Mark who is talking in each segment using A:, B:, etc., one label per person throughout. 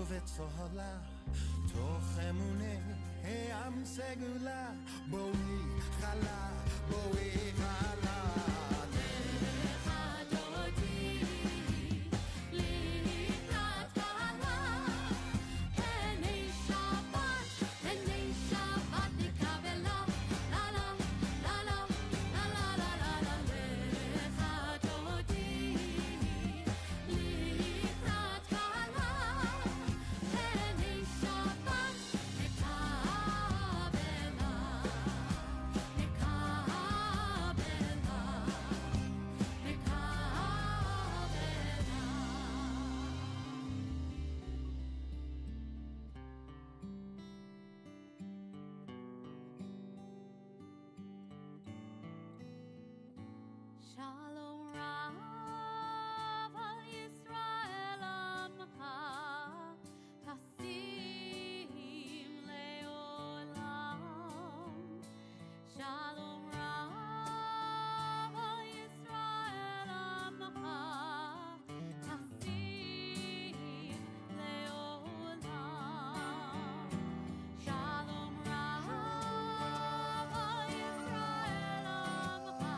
A: וצהלה תוך אמוני העם סגולה בואי חלה בואי חלה
B: Shalom Rav al Yisrael Amcha Tasim Leolam Shalom Rav al Yisrael Amcha Tasim Leolam Shalom Rav al Yisrael Amcha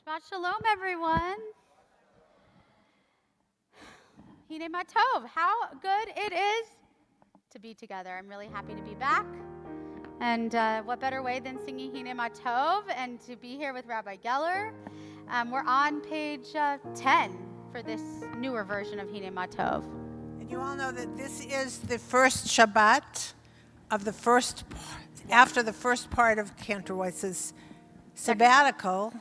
B: Shabbat Shalom, everyone. Hine Matov, how good it is to be together. I'm really happy to be back. And what better way than singing Hine Matov and to be here with Rabbi Geller. We're on page 10 for this newer version of Hine Matov.
C: And you all know that this is the first Shabbat of the first, after the first part of Cantor Weiss's sabbatical,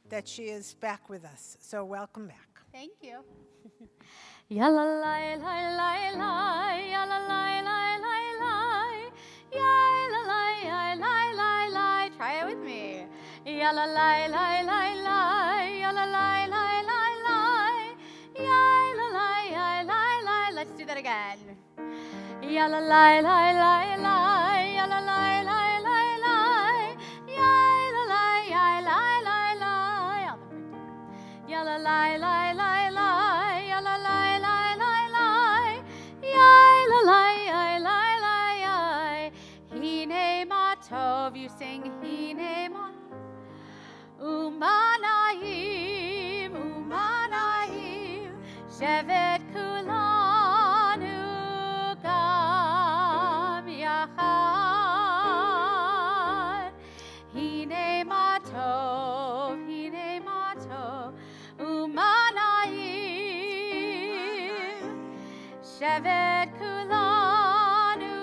C: that she is back with us. So welcome back.
B: Thank you. Yalla lai lai lai lai, yalla lai lai lai lai, yalla lai lai lai lai. Try it with me. Yalla lai lai lai lai, yalla lai lai lai lai, yalla lai lai lai. Let's do that again. Yalla lai lai lai lai, yalla lai lai lai lai, yalla lai lai lai lai. Yalla lai lai lai lai, yalla lai lai lai lai, yalla lai lai lai. Hine matov, you sing hine matov. Umanahim, umanahim, shevet kulanu gam yachad. Hine matov, hine matov, umanahim, shevet kulanu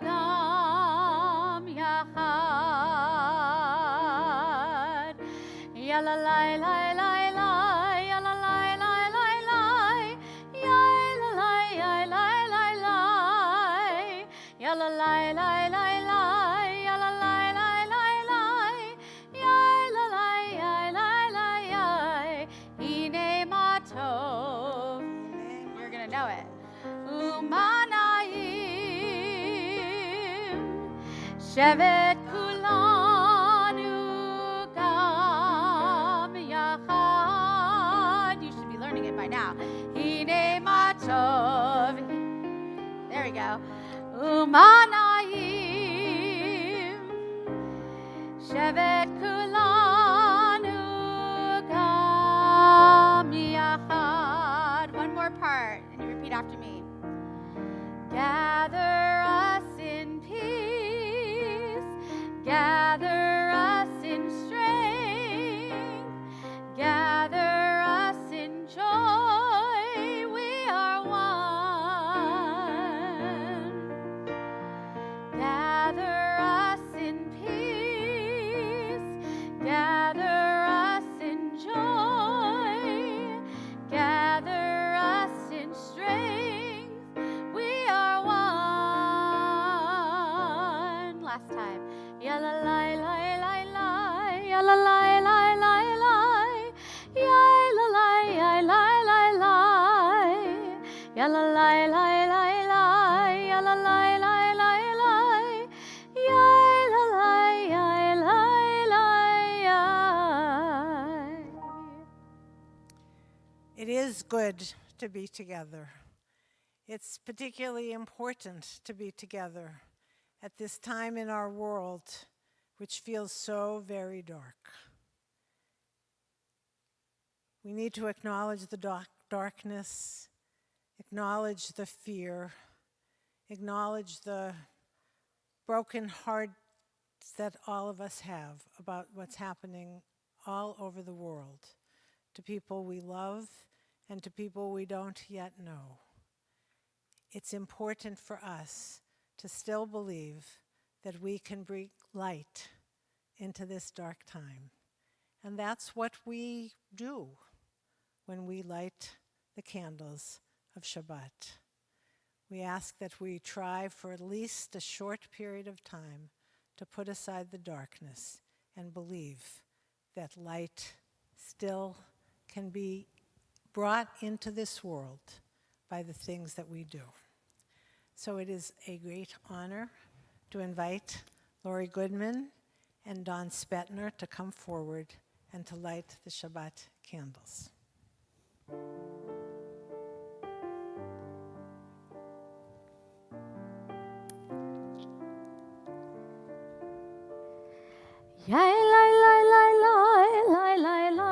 B: gam yachad. Yalla lai lai lai lai, yalla lai lai lai lai, yalla lai lai lai lai, yalla lai lai lai lai, yalla lai lai lai lai, yalla lai lai lai. Hine matov, you're gonna know it. Umanahim, shevet kulanu gam yachad. You should be learning it by now. Hine matov. There we go. Umanahim, shevet kulanu gam yachad. One more part, and you repeat after me. Gather us in peace, gather us in strength, gather us in joy, we are one. Gather us in peace, gather us in joy, gather us in strength, we are one. Last time. Yalla lai lai lai lai, yalla lai lai lai lai, yalla lai lai lai lai, yalla lai lai lai lai, yalla lai lai lai lai, yalla lai lai lai.
C: It is good to be together. It's particularly important to be together at this time in our world, which feels so very dark. We need to acknowledge the darkness, acknowledge the fear, acknowledge the broken hearts that all of us have about what's happening all over the world, to people we love and to people we don't yet know. It's important for us to still believe that we can bring light into this dark time. And that's what we do when we light the candles of Shabbat. We ask that we try for at least a short period of time to put aside the darkness and believe that light still can be brought into this world by the things that we do. So it is a great honor to invite Lori Goodman and Don Spetner to come forward and to light the Shabbat candles.
B: Yai lai lai lai lai lai lai lai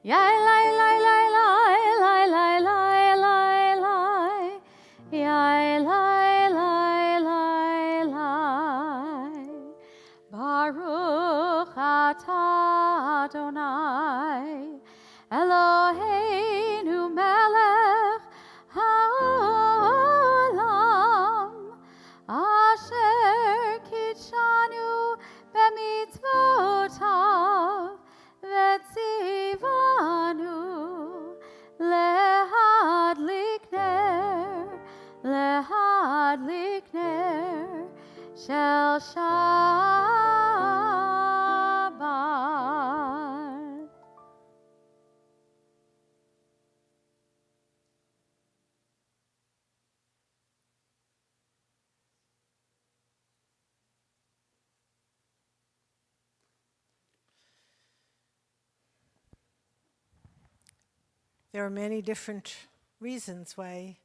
B: Yai lai lai lai lai lai lai lai lai lai. Yai lai lai lai lai. Baruch atah Adonai Eloheinu melech haolam asher kitshanu b'mitzvotav v'tzivanu lehadlik ner shel Shabbat.
C: There are many different reasons why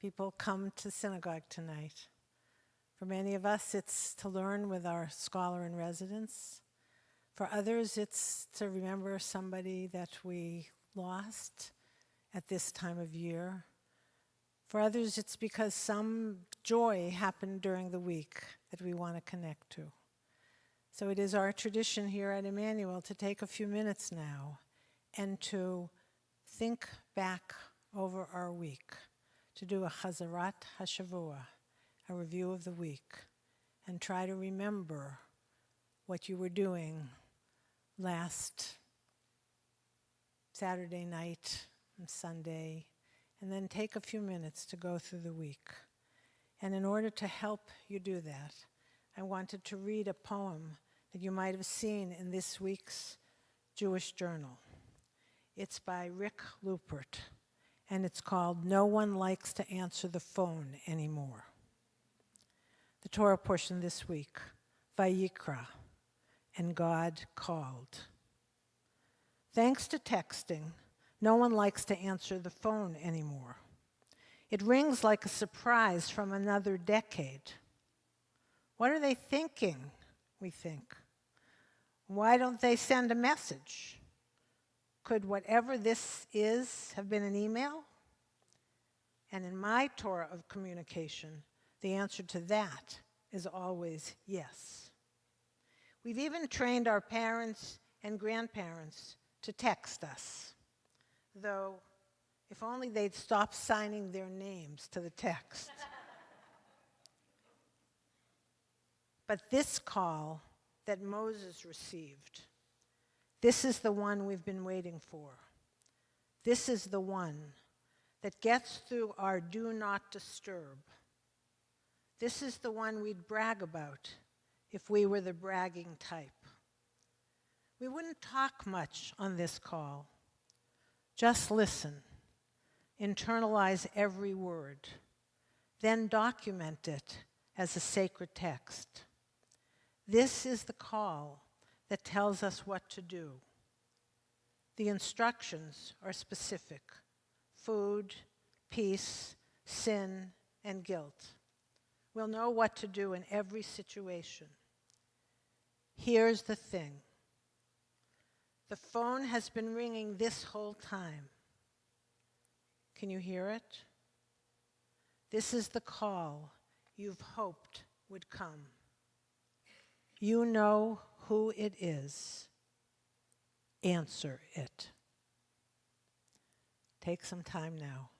C: people come to synagogue tonight. For many of us, it's to learn with our scholar in residence. For others, it's to remember somebody that we lost at this time of year. For others, it's because some joy happened during the week that we want to connect to. So it is our tradition here at Emanuel to take a few minutes now and to think back over our week, to do a Chazarat HaShavua, a review of the week, and try to remember what you were doing last Saturday night and Sunday, and then take a few minutes to go through the week. And in order to help you do that, I wanted to read a poem that you might have seen in this week's Jewish Journal. It's by Rick Lupert, and it's called No One Likes to Answer the Phone Anymore. The Torah portion this week, Vayikra, and God called. Thanks to texting, no one likes to answer the phone anymore. It rings like a surprise from another decade. What are they thinking, we think? Why don't they send a message? Could whatever this is have been an email? And in my Torah of communication, the answer to that is always yes. We've even trained our parents and grandparents to text us, though if only they'd stop signing their names to the text. But this call that Moses received, this is the one we've been waiting for. This is the one that gets through our do not disturb. This is the one we'd brag about if we were the bragging type. We wouldn't talk much on this call. Just listen, internalize every word, then document it as a sacred text. This is the call that tells us what to do. The instructions are specific: food, peace, sin, and guilt. We'll know what to do in every situation. Here's the thing. The phone has been ringing this whole time. Can you hear it? This is the call you've hoped would come. You know who it is. Answer it. Take some time now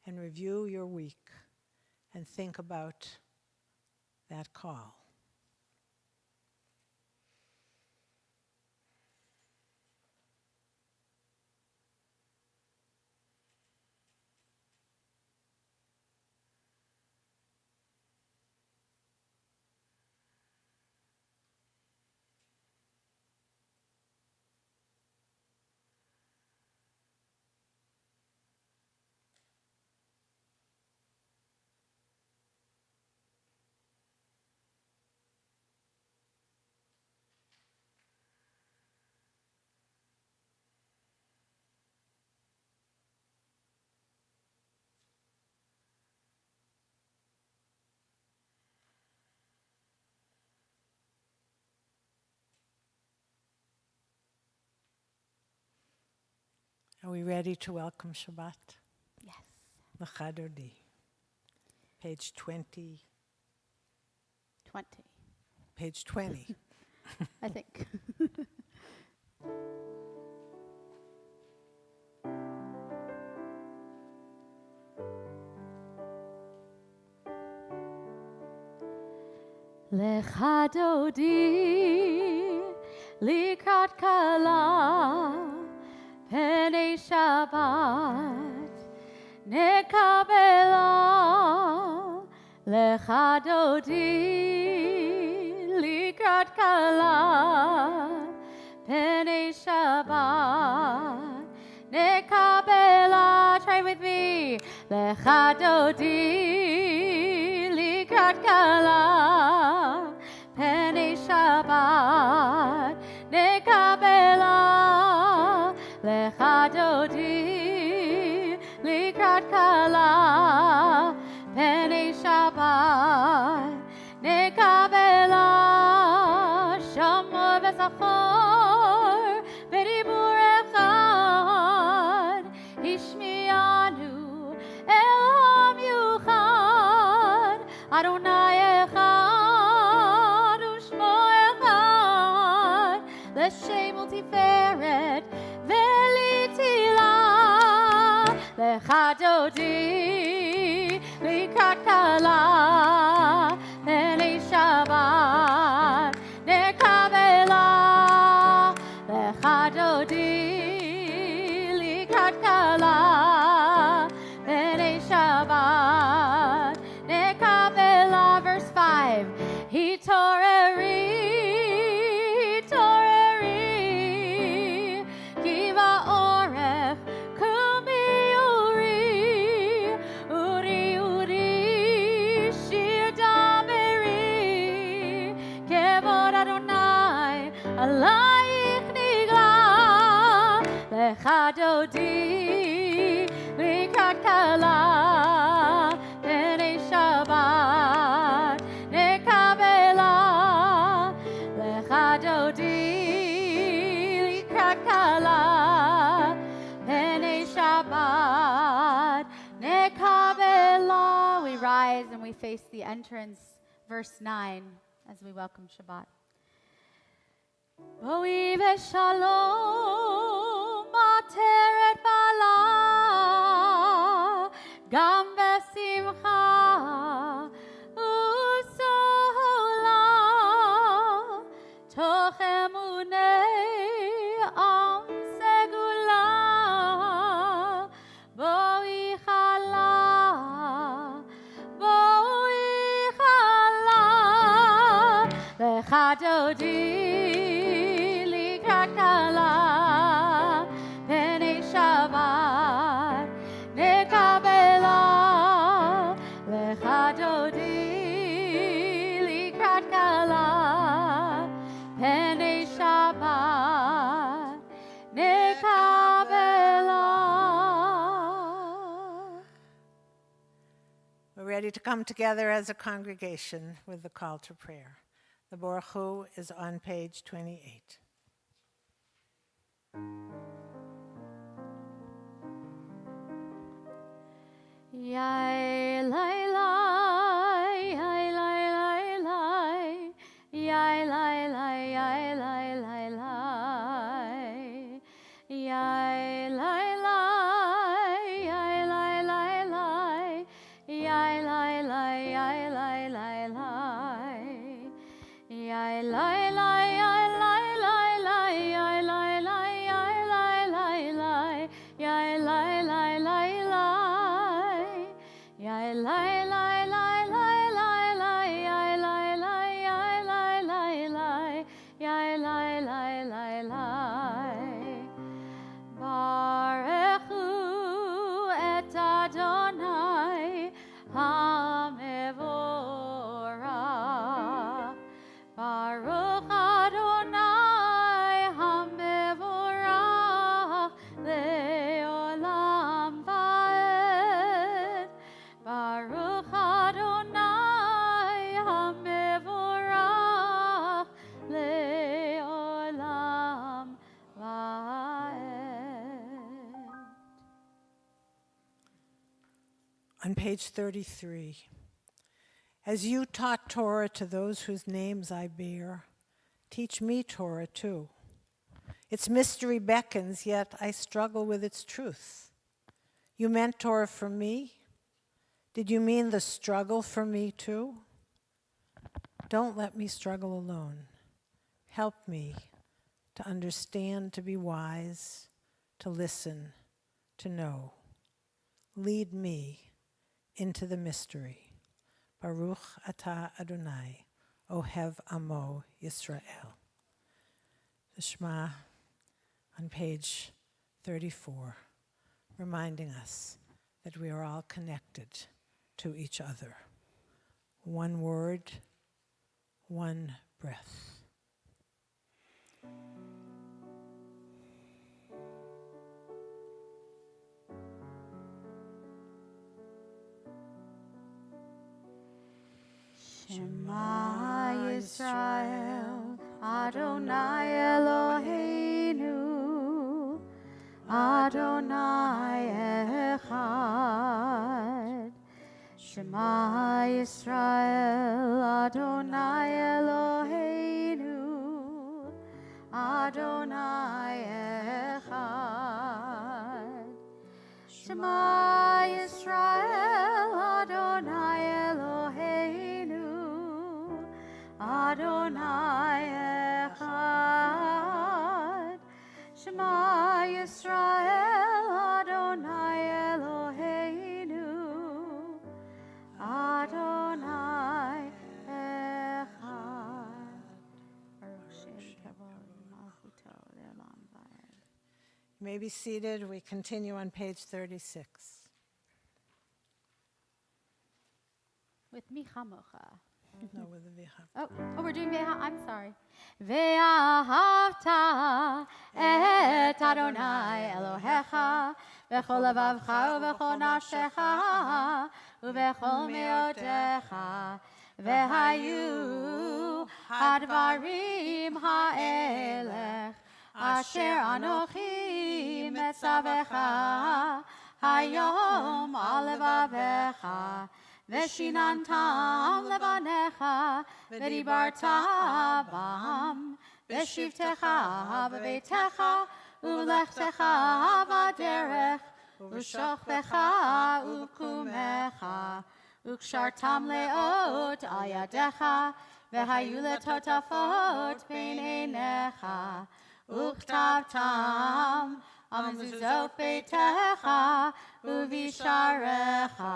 C: and review your week and think about that call. Are we ready to welcome Shabbat?
B: Yes.
C: L'chadodi. Page 20.
B: 20,
C: Page 20.
B: I think. Lecha dodi likrat kala penei Shabbat nekabela lecha dodi likrat kala penei Shabbat nekabela. Try with me. Lecha dodi likrat kala penei Shabbat nekabela lecha dodi likrat kala penei Shabbat nekabela shamor v'zachor b'dibur echad ishmianu elam yuchad Adonai echad u'shmo echad l'shem ultiferet v'litila lecha dodi likrat kala penei Shabbat nekabela lecha dodi likrat kala penei Shabbat nekabela. Verse 5. Hitoreri kiva orech kumi uri shir dameri kevod Adonai alayich nigla lecha dodi likrat kala penei Shabbat nekabela lecha dodi likrat kala penei Shabbat nekabela. We rise and we face the entrance, verse 9, as we welcome Shabbat. Boi v'shalom ateret bala gam v'simcha u'sola toch emunei am segula boi chala lecha dodi likrat kala penei Shabbat nekabela lecha dodi likrat kala penei Shabbat nekabela.
C: We're ready to come together as a congregation with the call to prayer. The Baruch Hu is on page 28.
B: Yai lai lai, yai lai lai lai, yai lai lai, yai lai lai lai, yai lai lai, yai lai lai lai, yai lai lai, yai lai lai lai, yai lai lai, yai lai lai lai, yai lai lai, yai
C: On page 33, as you taught Torah to those whose names I bear, teach me Torah too. Its mystery beckons, yet I struggle with its truth. You meant Torah for me? Did you mean the struggle for me too? Don't let me struggle alone. Help me to understand, to be wise, to listen, to know. Lead me into the mystery. Baruch atah Adonai, Ohev Amo Yisrael. The Shema on page 34, reminding us that we are all connected to each other. One word, one breath.
B: Shema Yisrael, Adonai Eloheinu, Adonai Echad. Shema Yisrael, Adonai Eloheinu, Adonai Echad. Shema Yisrael, Adonai Eloheinu, Adonai Echad. Shema Yisrael, Adonai Eloheinu, Adonai Echad. Baruch Shem Kavod Malchuto Le'olam Va'ed.
C: You may be seated. We continue on page 36.
B: With Michamocha.
C: No, with the Vicha.
B: Oh, we're doing Ve'ahavta. I'm sorry. Ve'ahavta et Adonai Elohecha v'chol levavcha u'v'chol nafshecha u'v'chol me'otecha v'hayu hadvarim ha'elech asher anochi metzavecha hayom al levavecha Veshinantam levanecha, v'dibarta bam, v'shivtecha v'veitecha, u'lechtecha v'derech, u'shochvecha u'kumecha, u'kshartam le'ot al yadecha, v'hayu letotafot bein einecha, u'ktavtam al mezuzot beitecha, u'visharecha,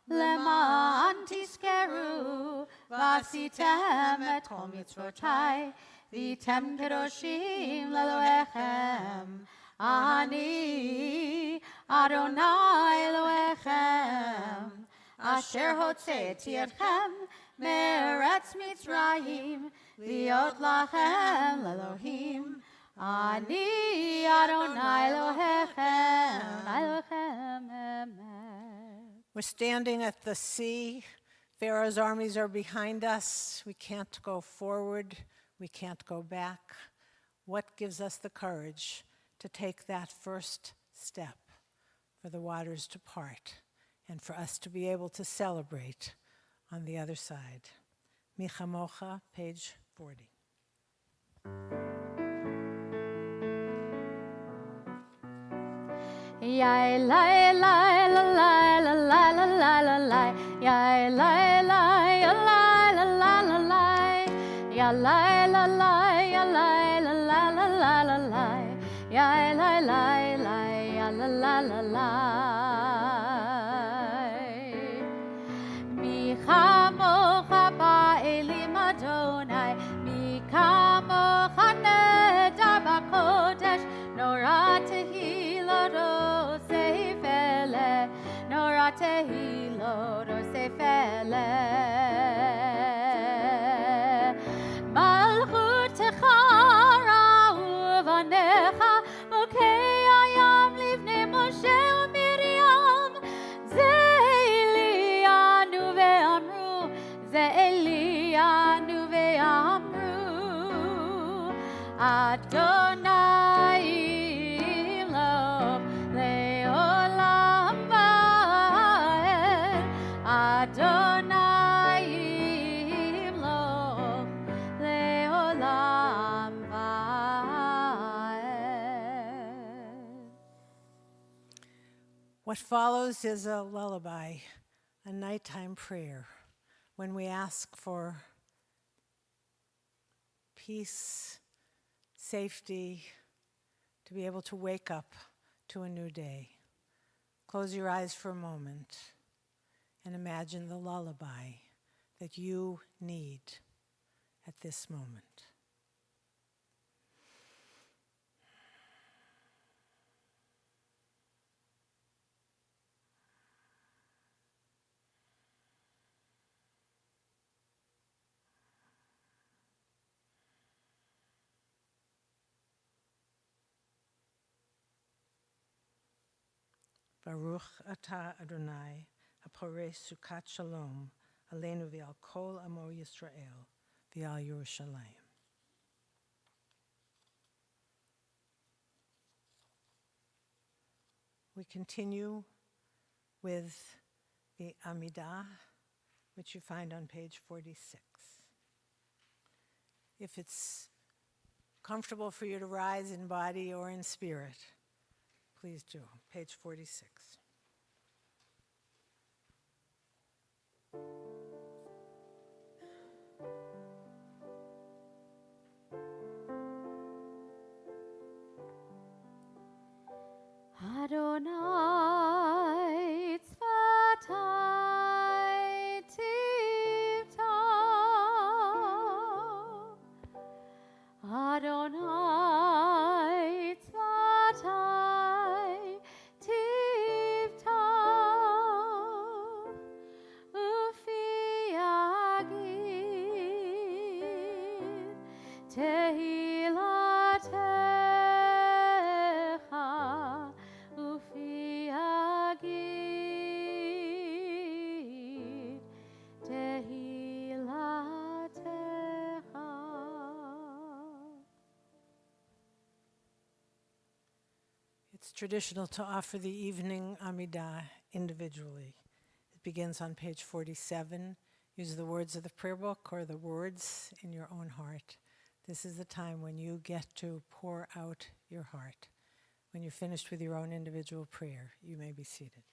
B: Leman tiskeru, vasitem et kol mitzvotai, vitem kedoshim leloechem. Ani Adonai Elohechem, asher hotzeiti etchem me'eretz Mitzrayim, liot lachem lelohim. Ani Adonai Elohechem, Elohechem, amen.
C: We're standing at the sea. Pharaoh's armies are behind us. We can't go forward. We can't go back. What gives us the courage to take that first step for the waters to part and for us to be able to celebrate on the other side? Michamocha, page 40.
B: Yai lai lai la lai la lai la lai la lai. Yai lai lai ya lai la lai la lai. Ya lai la lai ya lai la lai la lai la lai. Yai lai lai lai ya la lai la lai. Mi chamocha ba'elim Adonai. Mi chamocha nedar b'kodesh. Nora tehilot osefele, Nora tehilot osefele. Malchutecha ra'u vanecha, mokei hayam livnei Moshe u'Miriam. Ze Elianu ve'amru, Ze Elianu ve'amru. Adonai
C: What follows is a lullaby, a nighttime prayer, when we ask for peace, safety, to be able to wake up to a new day. Close your eyes for a moment and imagine the lullaby that you need at this moment. Baruch atah Adonai, haporeh sukat shalom, aleinu v'al kol amo Yisrael, v'al Yerushalayim. We continue with the Amidah, which you find on page 46. If it's comfortable for you to rise in body or in spirit, please do. Page 46.
B: Adonai tzvatai tivta. Adonai tzvatai tivta. Ufi agid tehilatecha. Ufi agid tehilatecha.
C: It's traditional to offer the evening Amidah individually. It begins on page 47. Use the words of the prayer book or the words in your own heart. This is the time when you get to pour out your heart. When you're finished with your own individual prayer, you may be seated.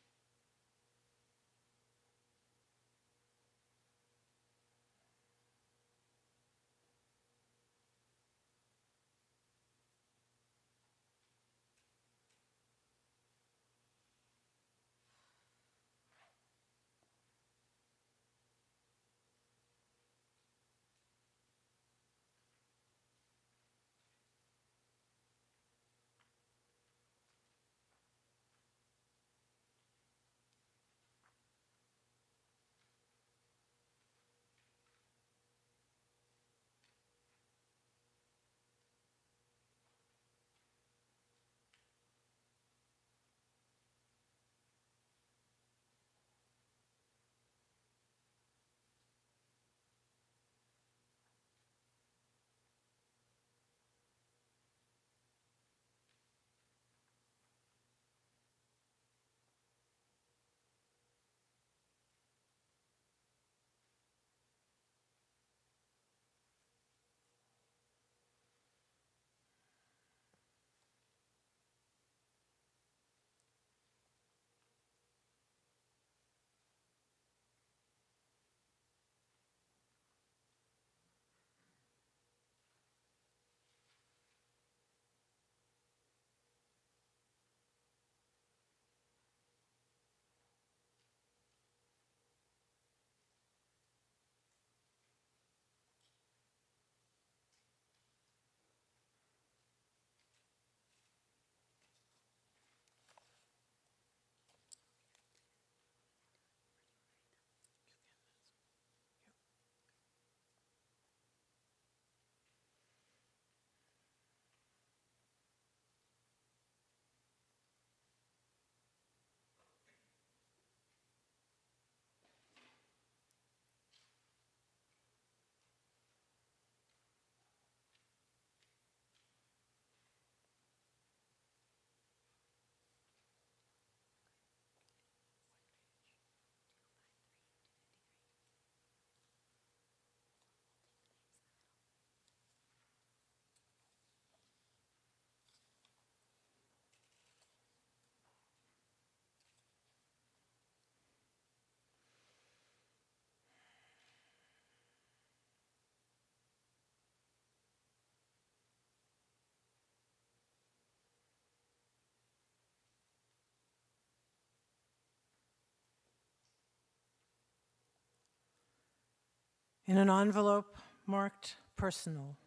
C: In an envelope marked personal,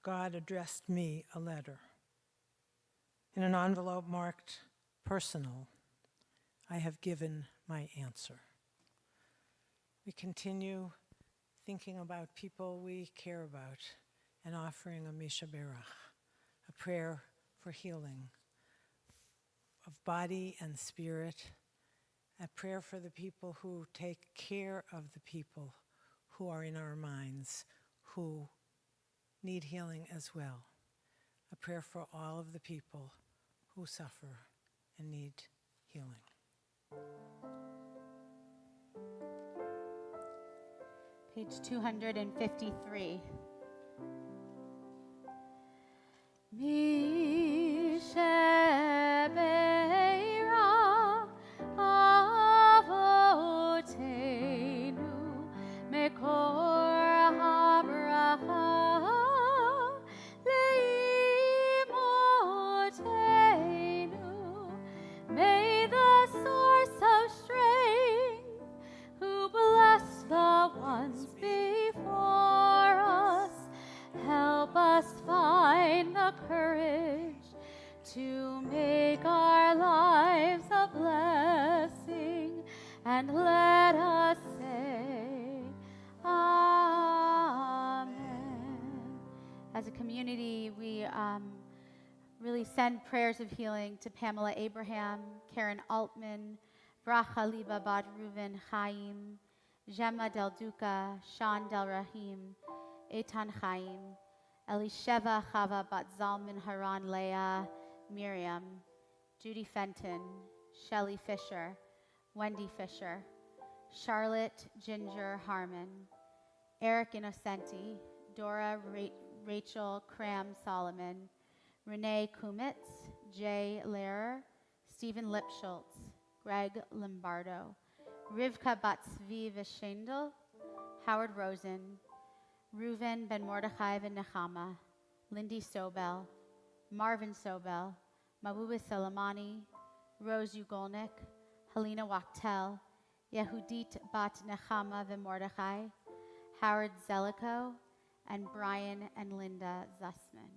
C: God addressed me a letter. In an envelope marked personal, I have given my answer. We continue thinking about people we care about and offering a Misha Berach, a prayer for healing of body and spirit, a prayer for the people who take care of the people who are in our minds, who need healing as well. A prayer for all of the people who suffer and need healing.
B: Page 253. Mi shebeira avotenu mekor habracha leimotenu. May the source of strength, who bless the ones before us, help us find the courage to make our lives a blessing, and let us say Amen. As a community, we really send prayers of healing to Pamela Abraham, Karen Altman, Bracha Liba Bad Reuven Chaim, Gemma Del Duca, Sean Del Rahim, Eitan Chaim, Elisheva Chava Bat Zalman Haran Leah, Miriam, Judy Fenton, Shelley Fisher, Wendy Fisher, Charlotte Ginger Harmon, Eric Innocenti, Dora Rachel Cram Solomon, Renee Kumitz, Jay Lehrer, Stephen Lipschultz, Greg Lombardo, Rivka Batzvi Vishendel, Howard Rosen, Reuven Ben Mordechai Ben Nechama, Lindy Sobel, Marvin Sobel, Mabuba Salamani, Rose Ugolnik, Helena Wachtel, Yehudit Bat Nechama Ben Mordechai, Howard Zellico, and Brian and Linda Zussman.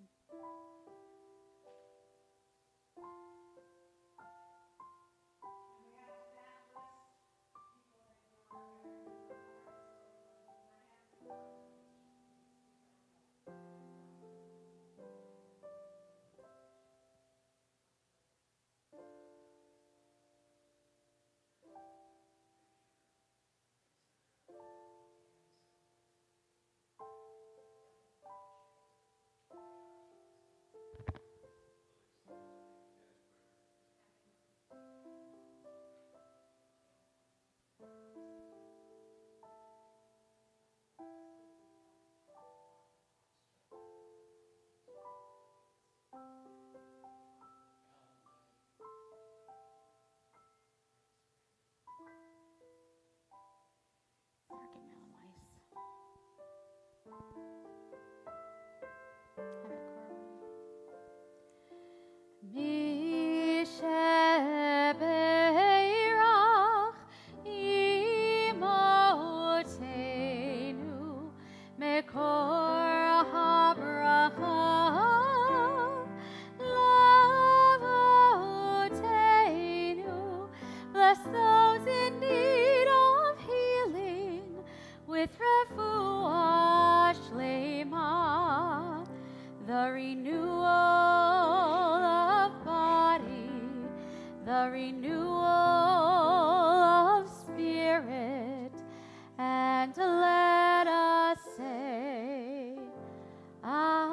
B: Mi shebeirach imotenu mekor habracha lavotenu. Bless those in need of healing with refuah shlema, the renewal of body, the renewal of spirit, and let us say Amen.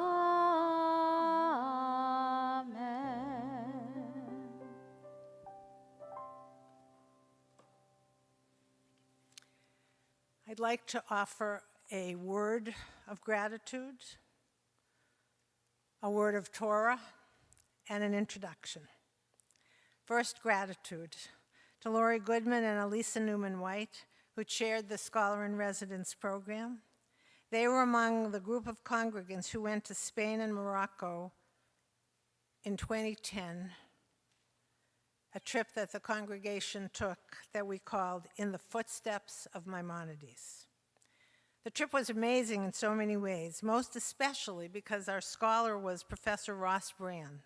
C: I'd like to offer a word of gratitude, a word of Torah, and an introduction. First, gratitude to Lori Goodman and Elisa Newman-White, who chaired the Scholar in Residence program. They were among the group of congregants who went to Spain and Morocco in 2010, a trip that the congregation took that we called In the Footsteps of Maimonides. The trip was amazing in so many ways, most especially because our scholar was Professor Brann,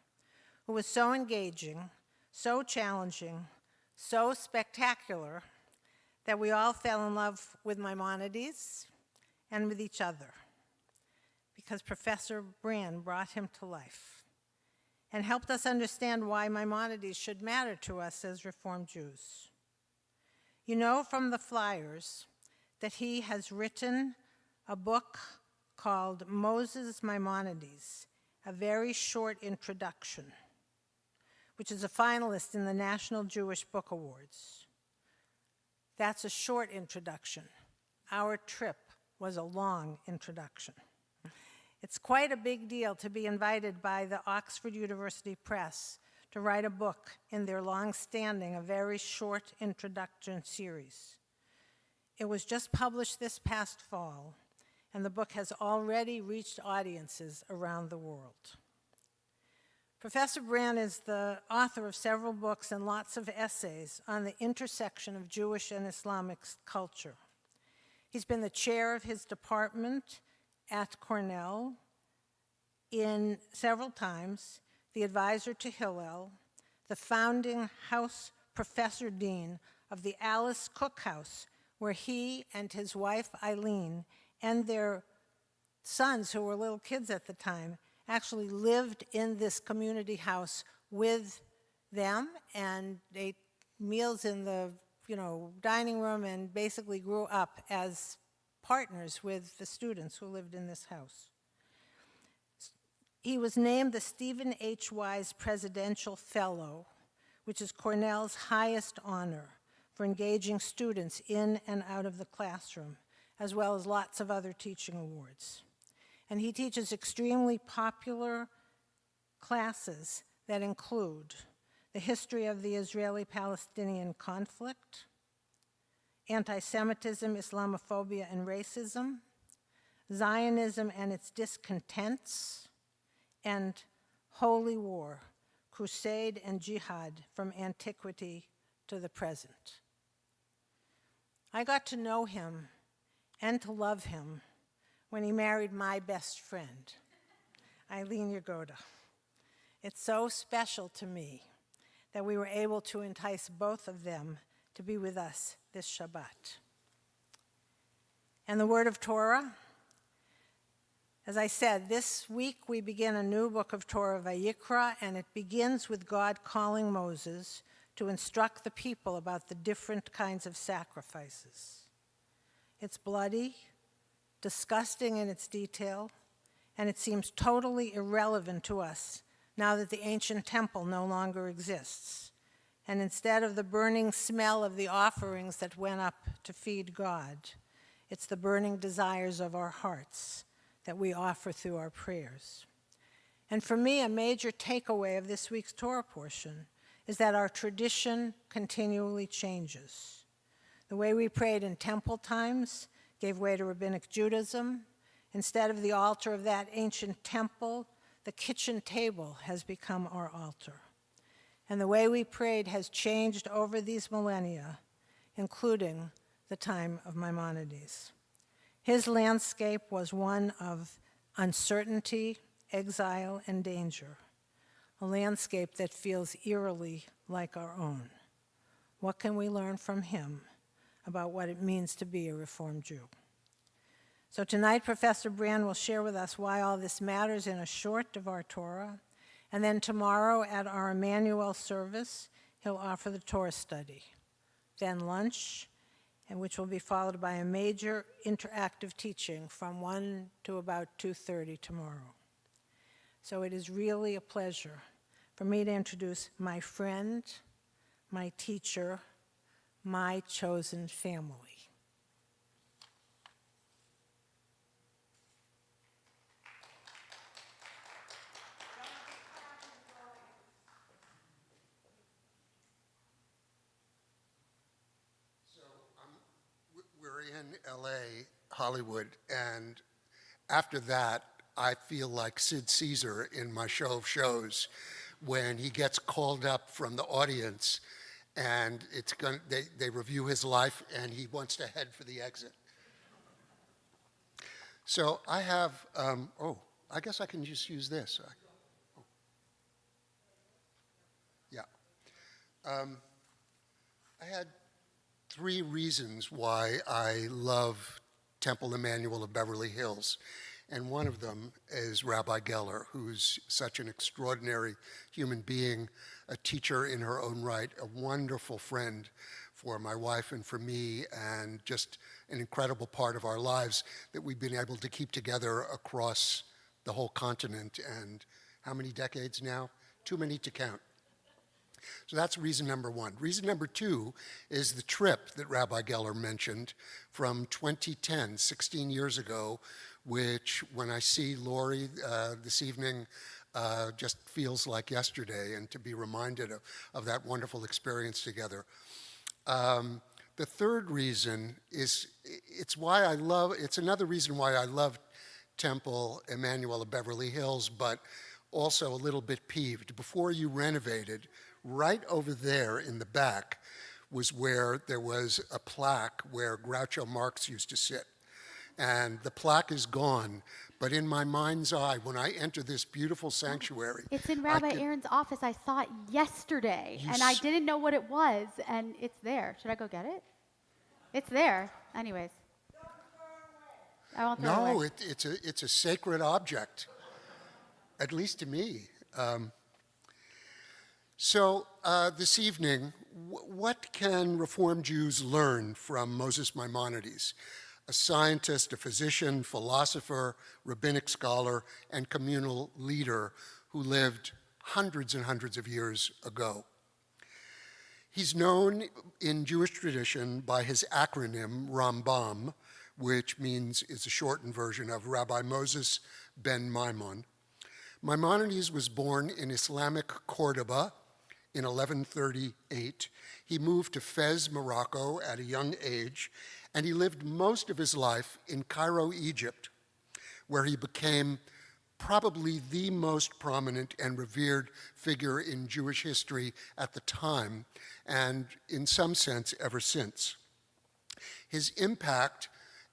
C: who was so engaging, so challenging, so spectacular that we all fell in love with Maimonides and with each other, because Professor Brann brought him to life and helped us understand why Maimonides should matter to us as Reformed Jews. You know from the flyers that he has written a book called Moses Maimonides, a very short introduction, which is a finalist in the National Jewish Book Awards. That's a short introduction. Our trip was a long introduction. It's quite a big deal to be invited by the Oxford University Press to write a book in their long-standing, a very short introduction series. It was just published this past fall, and the book has already reached audiences around the world. Professor Brann is the author of several books and lots of essays on the intersection of Jewish and Islamic culture. He's been the chair of his department at Cornell in several times, the advisor to Hillel, the founding House Professor Dean of the Alice Cook House, where he and his wife Eileen and their sons, who were little kids at the time, actually lived in this community house with them and ate meals in the dining room and basically grew up as partners with the students who lived in this house. He was named the Stephen H. Wise Presidential Fellow, which is Cornell's highest honor for engaging students in and out of the classroom, as well as lots of other teaching awards. And he teaches extremely popular classes that include the history of the Israeli-Palestinian conflict, anti-Semitism, Islamophobia, and racism, Zionism and its discontents, and holy war, crusade and jihad from antiquity to the present. I got to know him and to love him when he married my best friend, Eileen Yagoda. It's so special to me that we were able to entice both of them to be with us this Shabbat. And the word of Torah, as I said, this week we begin a new book of Torah, Vayikra, and it begins with God calling Moses to instruct the people about the different kinds of sacrifices. It's bloody, disgusting in its detail, and it seems totally irrelevant to us now that the ancient temple no longer exists. And instead of the burning smell of the offerings that went up to feed God, it's the burning desires of our hearts that we offer through our prayers. And for me, a major takeaway of this week's Torah portion is that our tradition continually changes. The way we prayed in temple times gave way to rabbinic Judaism. Instead of the altar of that ancient temple, the kitchen table has become our altar. And the way we prayed has changed over these millennia, including the time of Maimonides. His landscape was one of uncertainty, exile, and danger, a landscape that feels eerily like our own. What can we learn from him about what it means to be a Reformed Jew? So tonight, Professor Brann will share with us why all this matters in a short Devar Torah, and then tomorrow at our Emanuel service, he'll offer the Torah study, then lunch, and which will be followed by a major interactive teaching from 1 to about 2:30 tomorrow. So it is really a pleasure for me to introduce my friend, my teacher, my chosen family.
D: We're in LA, Hollywood, and after that, I feel like Sid Caesar in my show of shows when he gets called up from the audience and they review his life and he wants to head for the exit. So I have, I guess I can just use this. Yeah. I had 3 reasons why I love Temple Emanuel of Beverly Hills. And one of them is Rabbi Geller, who's such an extraordinary human being, a teacher in her own right, a wonderful friend for my wife and for me, and just an incredible part of our lives that we've been able to keep together across the whole continent. And how many decades now? Too many to count. So that's reason number 1. Reason number 2 is the trip that Rabbi Geller mentioned from 2010, 16 years ago, which when I see Lori this evening just feels like yesterday, and to be reminded of that wonderful experience together. The third reason is, it's another reason why I love Temple Emanuel of Beverly Hills, but also a little bit peeved. Before you renovated, right over there in the back was where there was a plaque where Groucho Marx used to sit. And the plaque is gone, but in my mind's eye, when I enter this beautiful sanctuary...
B: It's in Rabbi Aaron's office. I saw it yesterday, and I didn't know what it was, and it's there. Should I go get it? It's there. Anyways. I won't throw it away.
D: No, it's a sacred object, at least to me. So this evening, what can Reform Jews learn from Moses Maimonides, a scientist, a physician, philosopher, rabbinic scholar, and communal leader who lived hundreds and hundreds of years ago? He's known in Jewish tradition by his acronym Rambam, which is a shortened version of Rabbi Moses ben Maimon. Maimonides was born in Islamic Cordoba in 1138. He moved to Fez, Morocco at a young age, and he lived most of his life in Cairo, Egypt, where he became probably the most prominent and revered figure in Jewish history at the time, and in some sense ever since. His impact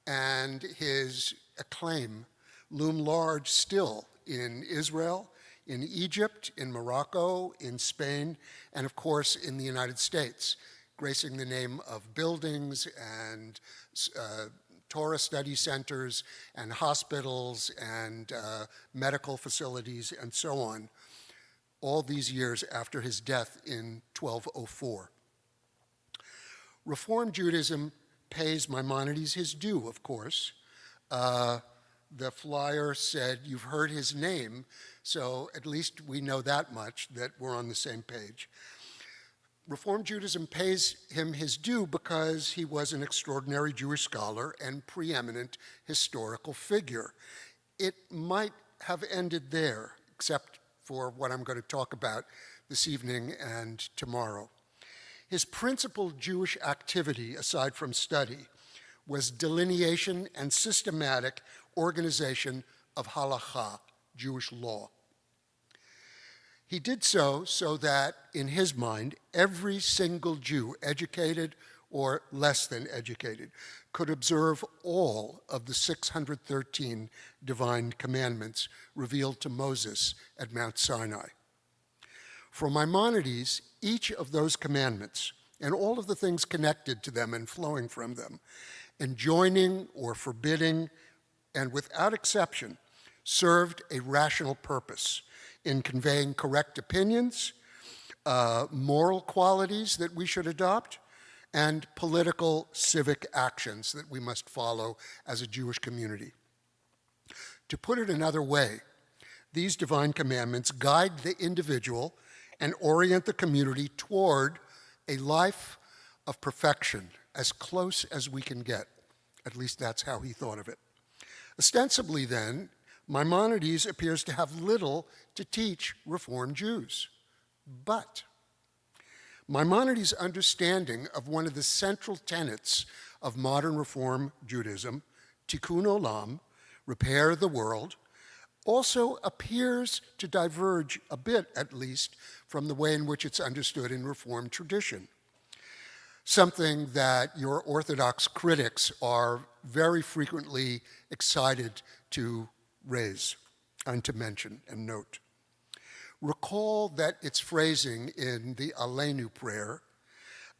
D: and his acclaim loom large still in Israel, in Egypt, in Morocco, in Spain, and of course in the United States, gracing the name of buildings and Torah study centers and hospitals and medical facilities and so on, all these years after his death in 1204. Reform Judaism pays Maimonides his due, of course. The flyer said, "You've heard his name," so at least we know that much, that we're on the same page. Reform Judaism pays him his due because he was an extraordinary Jewish scholar and preeminent historical figure. It might have ended there, except for what I'm going to talk about this evening and tomorrow. His principal Jewish activity, aside from study, was delineation and systematic organization of halakha, Jewish law. He did so that, in his mind, every single Jew, educated or less than educated, could observe all of the 613 divine commandments revealed to Moses at Mount Sinai. For Maimonides, each of those commandments, and all of the things connected to them and flowing from them, enjoining or forbidding, and without exception, served a rational purpose in conveying correct opinions, moral qualities that we should adopt, and political civic actions that we must follow as a Jewish community. To put it another way, these divine commandments guide the individual and orient the community toward a life of perfection, as close as we can get. At least that's how he thought of it. Ostensibly, then, Maimonides appears to have little to teach Reform Jews. But Maimonides' understanding of one of the central tenets of modern Reform Judaism, tikkun olam, repair the world, also appears to diverge a bit, at least, from the way in which it's understood in Reform tradition. something that your Orthodox critics are very frequently excited to raise and to mention and note. Recall that its phrasing in the Aleinu prayer,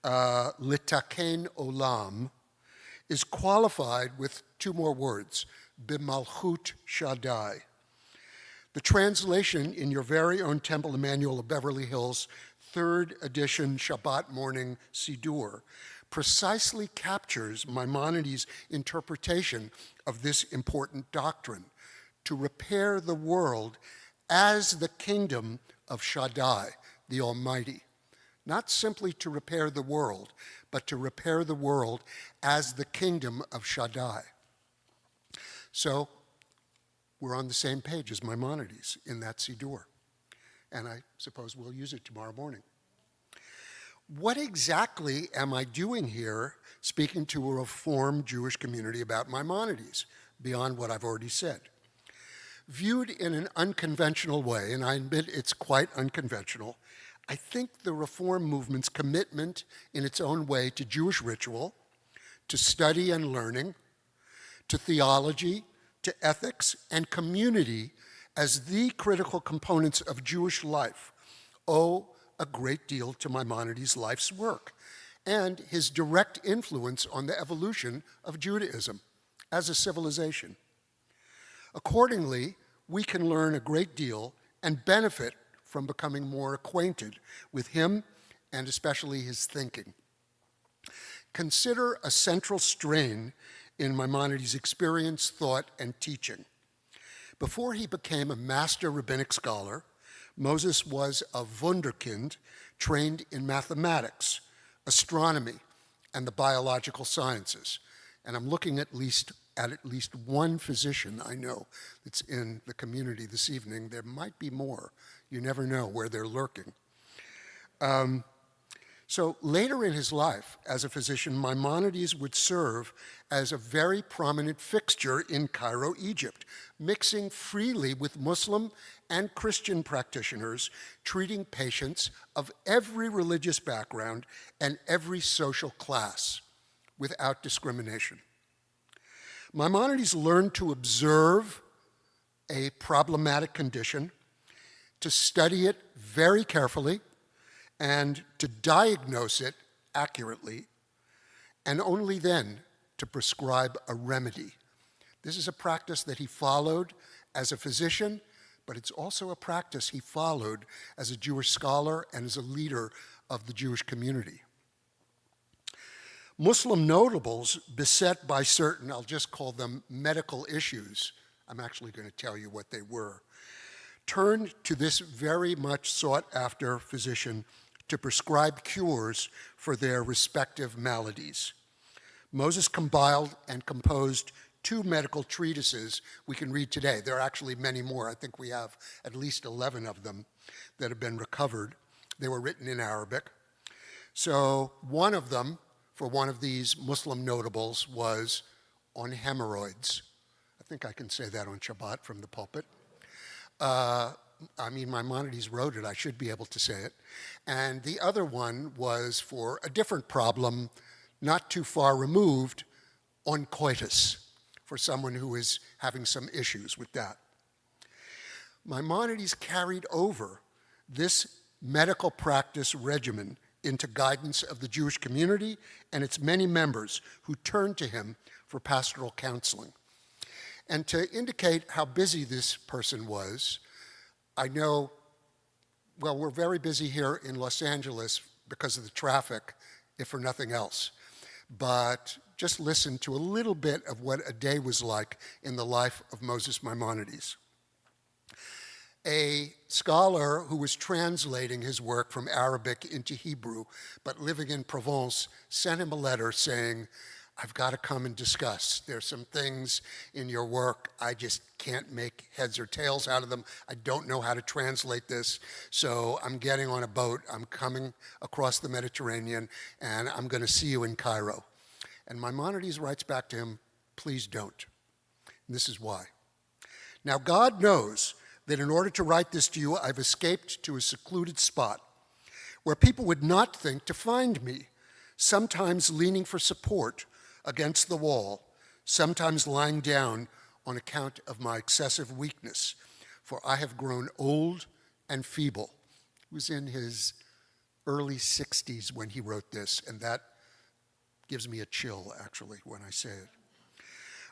D: Litaken Olam, is qualified with two more words, B'malchut Shaddai. The translation in your very own Temple Emanuel of Beverly Hills, 3rd edition Shabbat Morning Siddur, precisely captures Maimonides' interpretation of this important doctrine, to repair the world as the kingdom of Shaddai, the Almighty. Not simply to repair the world, but to repair the world as the kingdom of Shaddai. So, we're on the same page as Maimonides in that Siddur. And I suppose we'll use it tomorrow morning. What exactly am I doing here speaking to a Reformed Jewish community about Maimonides, beyond what I've already said? Viewed in an unconventional way, and I admit it's quite unconventional, I think the Reform movement's commitment in its own way to Jewish ritual, to study and learning, to theology, to ethics, and community as the critical components of Jewish life owe a great deal to Maimonides' life's work and his direct influence on the evolution of Judaism as a civilization. Accordingly, we can learn a great deal and benefit from becoming more acquainted with him and especially his thinking. Consider a central strain in Maimonides' experience, thought, and teaching. Before he became a master rabbinic scholar, Moses was a wunderkind trained in mathematics, astronomy, and the biological sciences. And I'm looking at least one physician I know that's in the community this evening. There might be more. You never know where they're lurking. So later in his life as a physician, Maimonides would serve as a very prominent fixture in Cairo, Egypt, mixing freely with Muslim and Christian practitioners, treating patients of every religious background and every social class without discrimination. Maimonides learned to observe a problematic condition, to study it very carefully, and to diagnose it accurately, and only then to prescribe a remedy. This is a practice that he followed as a physician, but it's also a practice he followed as a Jewish scholar and as a leader of the Jewish community. Muslim notables beset by certain, I'll just call them medical issues, I'm actually going to tell you what they were, turned to this very much sought-after physician to prescribe cures for their respective maladies. Moses compiled and composed 2 medical treatises we can read today. There are actually many more. I think we have at least 11 of them that have been recovered. They were written in Arabic. So one of them, for one of these Muslim notables, was on hemorrhoids. I think I can say that on Shabbat from the pulpit. Maimonides wrote it, I should be able to say it. And the other one was for a different problem, not too far removed, on coitus, for someone who is having some issues with that. Maimonides carried over this medical practice regimen into guidance of the Jewish community and its many members who turned to him for pastoral counseling. And to indicate how busy this person was, I know, well, we're very busy here in Los Angeles because of the traffic, if for nothing else. But just listen to a little bit of what a day was like in the life of Moses Maimonides. A scholar who was translating his work from Arabic into Hebrew, but living in Provence, sent him a letter saying, I've got to come and discuss. There's some things in your work, I just can't make heads or tails out of them. I don't know how to translate this, so I'm getting on a boat. I'm coming across the Mediterranean, and I'm going to see you in Cairo. And Maimonides writes back to him, please don't. And this is why. Now, God knows that in order to write this to you, I've escaped to a secluded spot where people would not think to find me, sometimes leaning for support against the wall, sometimes lying down on account of my excessive weakness, for I have grown old and feeble. He was in his early 60s when he wrote this, and that gives me a chill, actually, when I say it.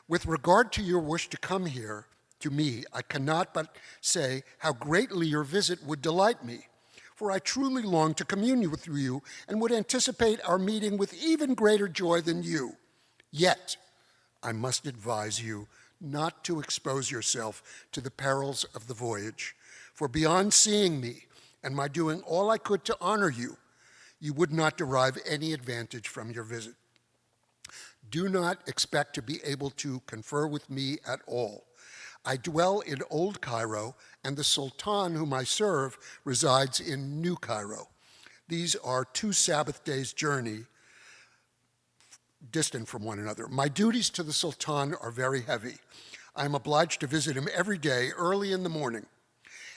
D: With regard to your wish to come here to me, I cannot but say how greatly your visit would delight me, for I truly long to commune with you and would anticipate our meeting with even greater joy than you. Yet, I must advise you not to expose yourself to the perils of the voyage, for beyond seeing me and my doing all I could to honor you, you would not derive any advantage from your visit. Do not expect to be able to confer with me at all. I dwell in Old Cairo, and the Sultan whom I serve resides in New Cairo. These are 2 Sabbath days' journey distant from one another. My duties to the Sultan are very heavy. I am obliged to visit him every day early in the morning.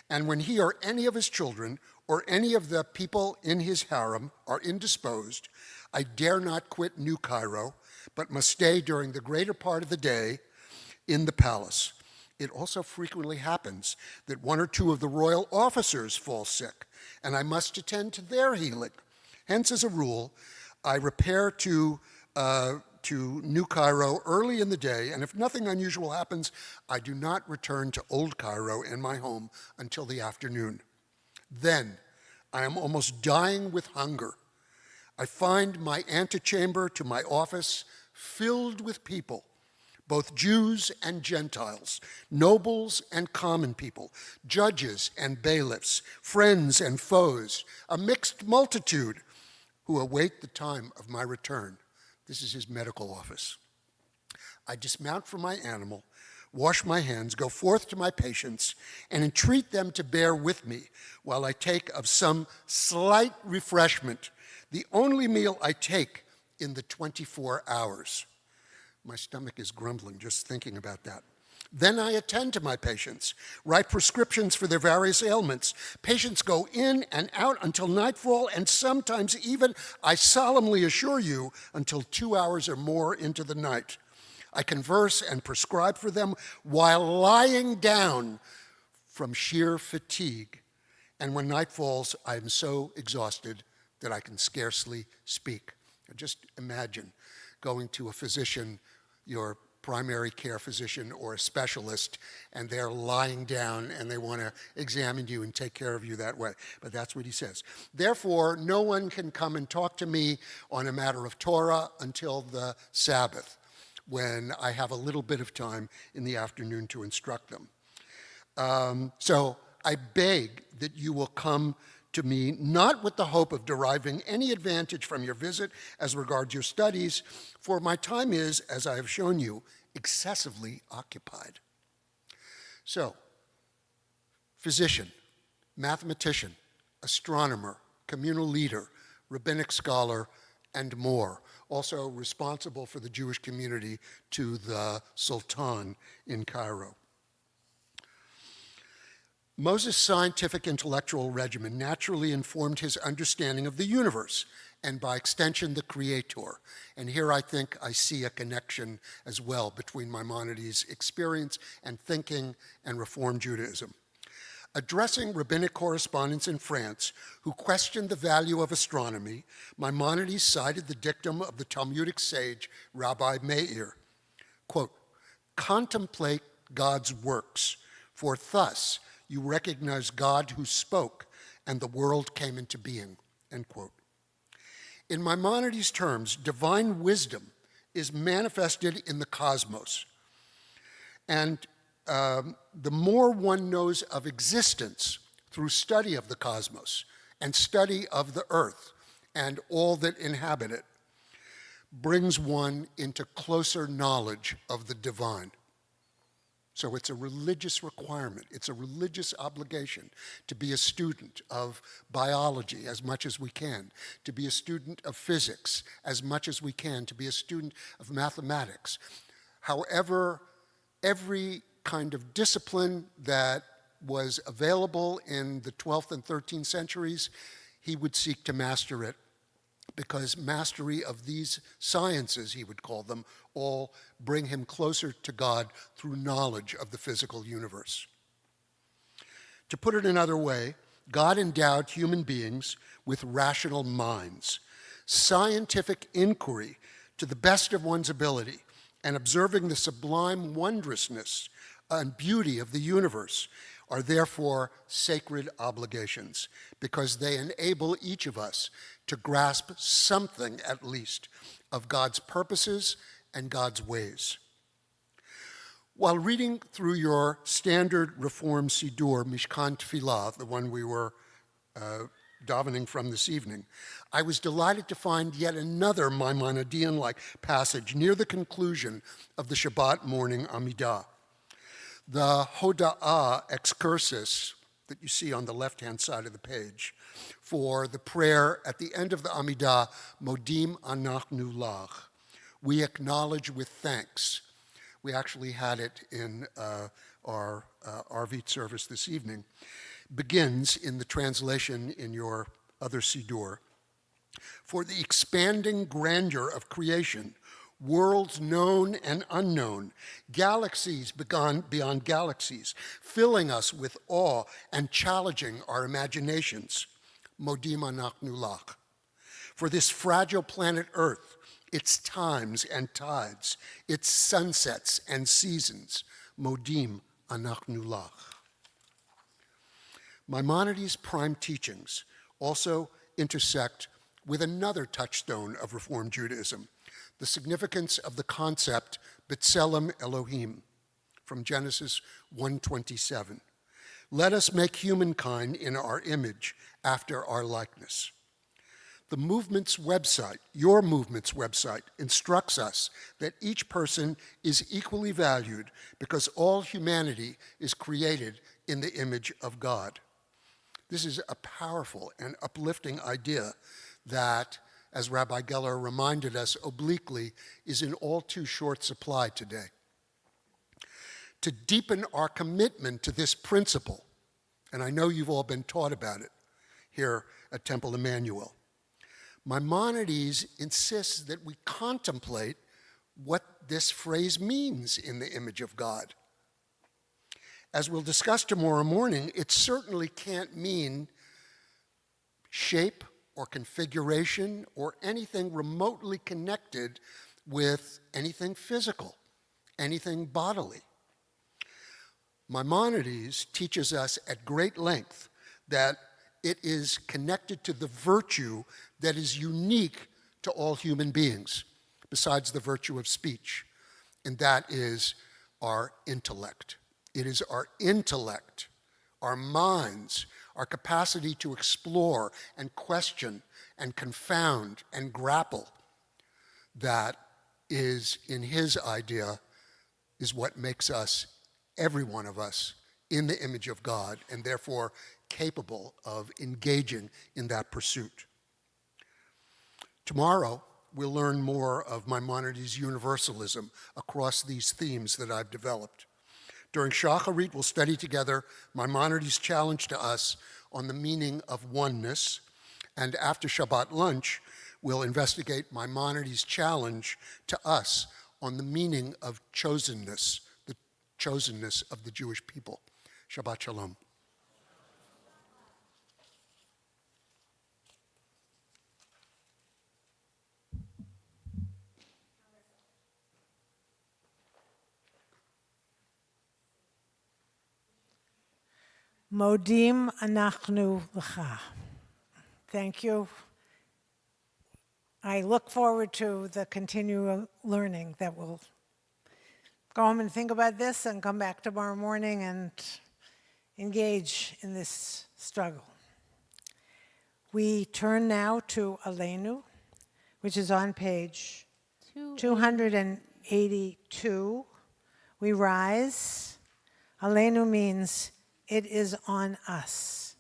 D: And when he or any of his children or any of the people in his harem are indisposed, I dare not quit New Cairo, but must stay during the greater part of the day in the palace. It also frequently happens that 1 or 2 of the royal officers fall sick, and I must attend to their healing. Hence, as a rule, I repair to New Cairo early in the day, and if nothing unusual happens, I do not return to Old Cairo and my home until the afternoon. Then, I am almost dying with hunger. I find my antechamber to my office filled with people, both Jews and Gentiles, nobles and common people, judges and bailiffs, friends and foes, a mixed multitude who await the time of my return. This is his medical office. I dismount from my animal, wash my hands, go forth to my patients, and entreat them to bear with me while I take of some slight refreshment, the only meal I take in the 24 hours. My stomach is grumbling just thinking about that. Then I attend to my patients, write prescriptions for their various ailments. Patients go in and out until nightfall, and sometimes even, I solemnly assure you, until 2 hours or more into the night. I converse and prescribe for them while lying down from sheer fatigue. And when night falls, I am so exhausted that I can scarcely speak. Just imagine going to a physician, your primary care physician or a specialist, and they're lying down and they want to examine you and take care of you that way. But that's what he says. Therefore, no one can come and talk to me on a matter of Torah until the Sabbath, when I have a little bit of time in the afternoon to instruct them. So I beg that you will come to me, not with the hope of deriving any advantage from your visit as regards your studies, for my time is, as I have shown you, excessively occupied. So, physician, mathematician, astronomer, communal leader, rabbinic scholar, and more, also responsible for the Jewish community to the Sultan in Cairo. Moses' scientific intellectual regimen naturally informed his understanding of the universe, and by extension, the Creator. And here I think I see a connection as well between Maimonides' experience and thinking and Reform Judaism. Addressing rabbinic correspondents in France who questioned the value of astronomy, Maimonides cited the dictum of the Talmudic sage Rabbi Meir, quote, "Contemplate God's works, for thus you recognize God who spoke, and the world came into being," end quote. In Maimonides' terms, divine wisdom is manifested in the cosmos. And the more one knows of existence through study of the cosmos and study of the earth and all that inhabit it, brings one into closer knowledge of the divine. So it's a religious requirement, it's a religious obligation to be a student of biology as much as we can, to be a student of physics as much as we can, to be a student of mathematics. However, every kind of discipline that was available in the 12th and 13th centuries, he would seek to master it because mastery of these sciences, he would call them, all bring him closer to God through knowledge of the physical universe. To put it another way, God endowed human beings with rational minds. Scientific inquiry to the best of one's ability and observing the sublime wondrousness and beauty of the universe are therefore sacred obligations because they enable each of us to grasp something, at least, of God's purposes and God's ways. While reading through your standard Reform Siddur, Mishkan Tefillah, the one we were davening from this evening, I was delighted to find yet another Maimonidean-like passage near the conclusion of the Shabbat Morning Amidah. The Hoda'ah excursus that you see on the left-hand side of the page for the prayer at the end of the Amidah, Modim Anachnu Lach. We acknowledge with thanks. We actually had it in our Arvit service this evening. Begins in the translation in your other Siddur. For the expanding grandeur of creation, worlds known and unknown, galaxies beyond galaxies, filling us with awe and challenging our imaginations. Modim anachnu lach. For this fragile planet Earth, its times and tides, its sunsets and seasons, Modim anachnu lach. Maimonides' prime teachings also intersect with another touchstone of Reform Judaism, the significance of the concept B'Tselem Elohim from Genesis 1:27. Let us make humankind in our image after our likeness. The movement's website, your movement's website, instructs us that each person is equally valued because all humanity is created in the image of God. This is a powerful and uplifting idea that, as Rabbi Geller reminded us obliquely, is in all too short supply today. To deepen our commitment to this principle, and I know you've all been taught about it here at Temple Emanuel, Maimonides insists that we contemplate what this phrase means in the image of God. As we'll discuss tomorrow morning, it certainly can't mean shape or configuration or anything remotely connected with anything physical, anything bodily. Maimonides teaches us at great length that it is connected to the virtue that is unique to all human beings, besides the virtue of speech, and that is our intellect. It is our intellect, our minds, our capacity to explore and question and confound and grapple that is, in his idea, is what makes us, every one of us, in the image of God and therefore capable of engaging in that pursuit. Tomorrow, we'll learn more of Maimonides' universalism across these themes that I've developed. During Shacharit, we'll study together Maimonides' challenge to us on the meaning of oneness, and after Shabbat lunch, we'll investigate Maimonides' challenge to us on the meaning of chosenness, the chosenness of the Jewish people. Shabbat Shalom.
C: Modim anachnu lecha. Thank you. I look forward to the continual learning that we'll go home and think about this and come back tomorrow morning and engage in this struggle. We turn now to Aleinu, which is on page 282. We rise. Aleinu means it is on us.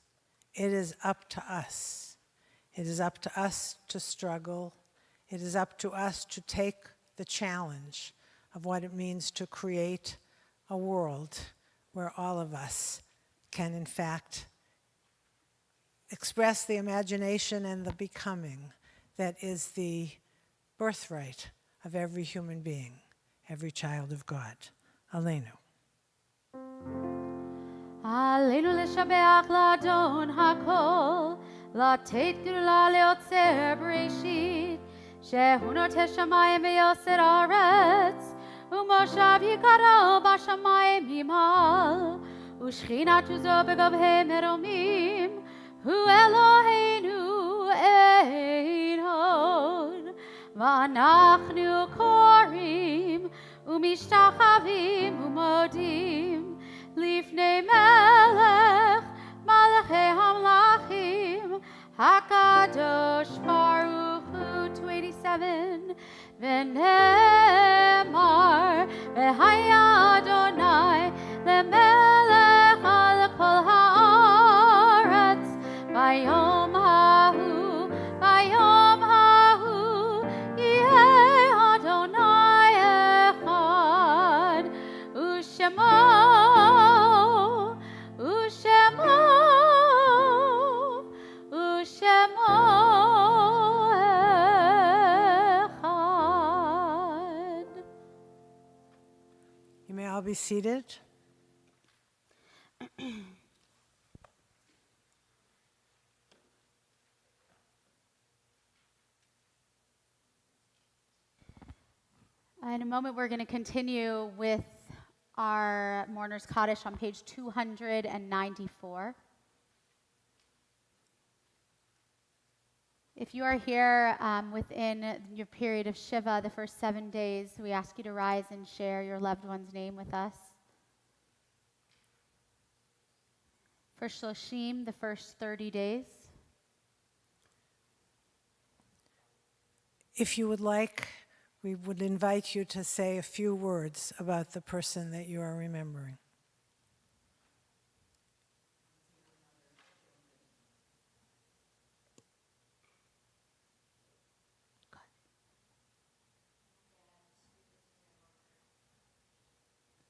C: It is up to us. It is up to us to struggle. It is up to us to take the challenge of what it means to create a world where all of us can, in fact, express the imagination and the becoming that is the birthright of every human being, every child of God. Aleinu.
B: עלינו לשבח לאדון הכל, לתת גדולה ליוצר בראשית, שהוא נוטה שמיים ויוסר ארץ, ומושב יקרו בשמיים ממעל, ושכינת עוזו בגבהי מרומים, הוא אלוהינו אין עוד. ואנחנו קוראים ומשתחווים ומודים לפני מלך מלכי המלכים הקדוש ברוך הוא. 287 ונאמר והיה אדוני למלך על כל הארץ ביום ההוא ביום ההוא יהיה אדוני אחד ושמו
C: You may all be seated.
B: In a moment, we're going to continue with our Mourner's Kaddish on page 294. If you are here within your period of Shiva, the first 7 days, we ask you to rise and share your loved one's name with us. For Shloshim, the first 30 days.
C: If you would like, we would invite you to say a few words about the person that you are remembering.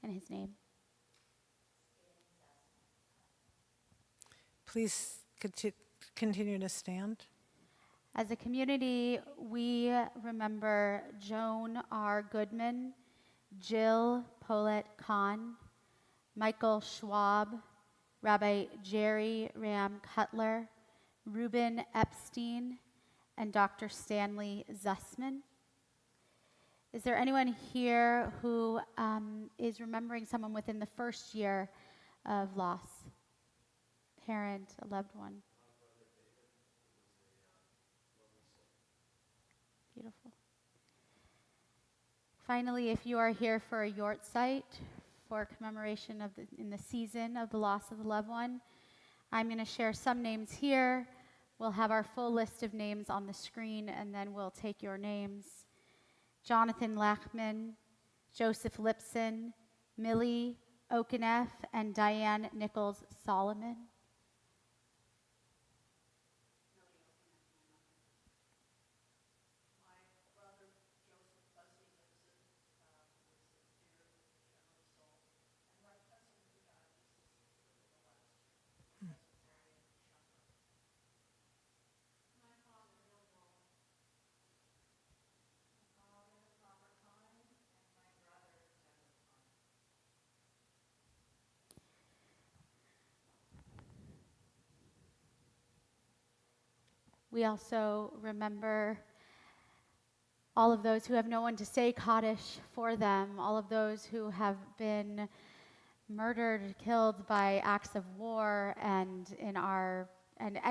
B: And his name.
C: Please continue to stand.
B: As a community, we remember Joan R. Goodman, Jill Polet Khan, Michael Schwab, Rabbi Jerry Ram Cutler, Reuben Epstein, and Dr. Stanley Zussman. Is there anyone here who is remembering someone within the first year of loss? Parent, a loved one. Beautiful. Finally, if you are here for a yort site for commemoration of in the season of the loss of a loved one, I'm going to share some names here. We'll have our full list of names on the screen, and then we'll take your names. Jonathan Lachman, Joseph Lipson, Millie Okeneff, and Diane Nichols Solomon. We also remember all of those who have no one to say Kaddish for them, all of those who have been murdered, killed by acts of war, and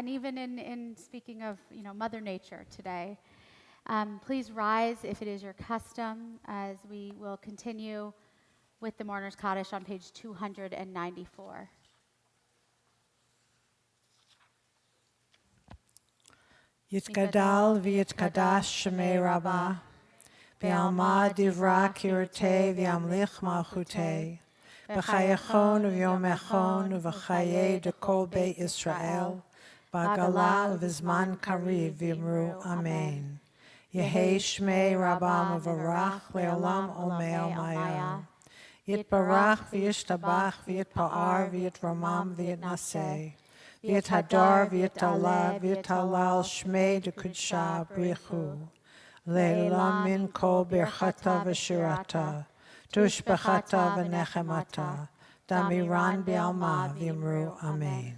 B: even in speaking of Mother Nature today. Please rise if it is your custom, as we will continue with the Mourner's Kaddish on page 294.
C: Yitgadal v'yitkadash shemei Rabbah, v'yalma divra kirtei v'yamlich malchutei, v'chayachon v'yomechon v'chayei dekol beit Yisrael, b'agala v'zman kariv v'yimru Amen. Yehei shmei Rabbah mevarach le'olam olmei olmayah. Yitbarach v'yishtabach v'yitpa'ar v'yitramam v'yitnaseh. v'yit hadar, v'yit Allah, v'yit halal, shmei d'kudsha brichu. Leila min kol birchata v'shirata, tushbechata v'nechemata, damiran bi'alma v'yimru amen.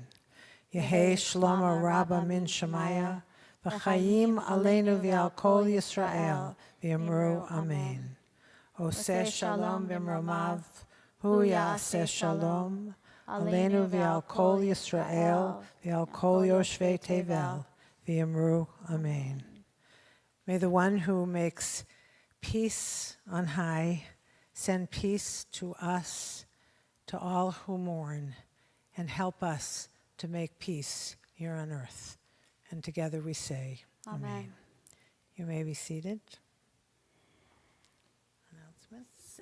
C: Yehi shlomo rabba min shemaya, v'chayim aleinu v'al kol Yisrael, v'yimru amen. Oseh shalom v'mromav, hu ya'aseh shalom, aleinu v'al kol Yisrael, v'al kol yoshvei tevel, v'yimru amen. May the one who makes peace on high send peace to us, to all who mourn, and help us to make peace here on earth. And together we say, Amen. You may be seated.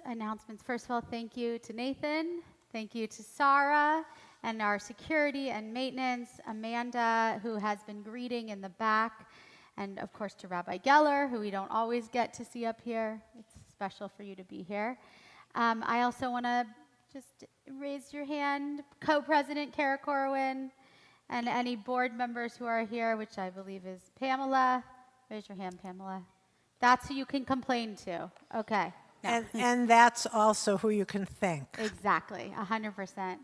B: Announcements. First of all, thank you to Nathan. Thank you to Sarah and our security and maintenance, Amanda, who has been greeting in the back, and of course to Rabbi Geller, who we don't always get to see up here. It's special for you to be here. I also want to just raise your hand, Co-President Kara Corwin, and any board members who are here, which I believe is Pamela. Raise your hand, Pamela. That's who you can complain to. Okay. No.
C: And that's also who you can thank.
B: Exactly, 100%.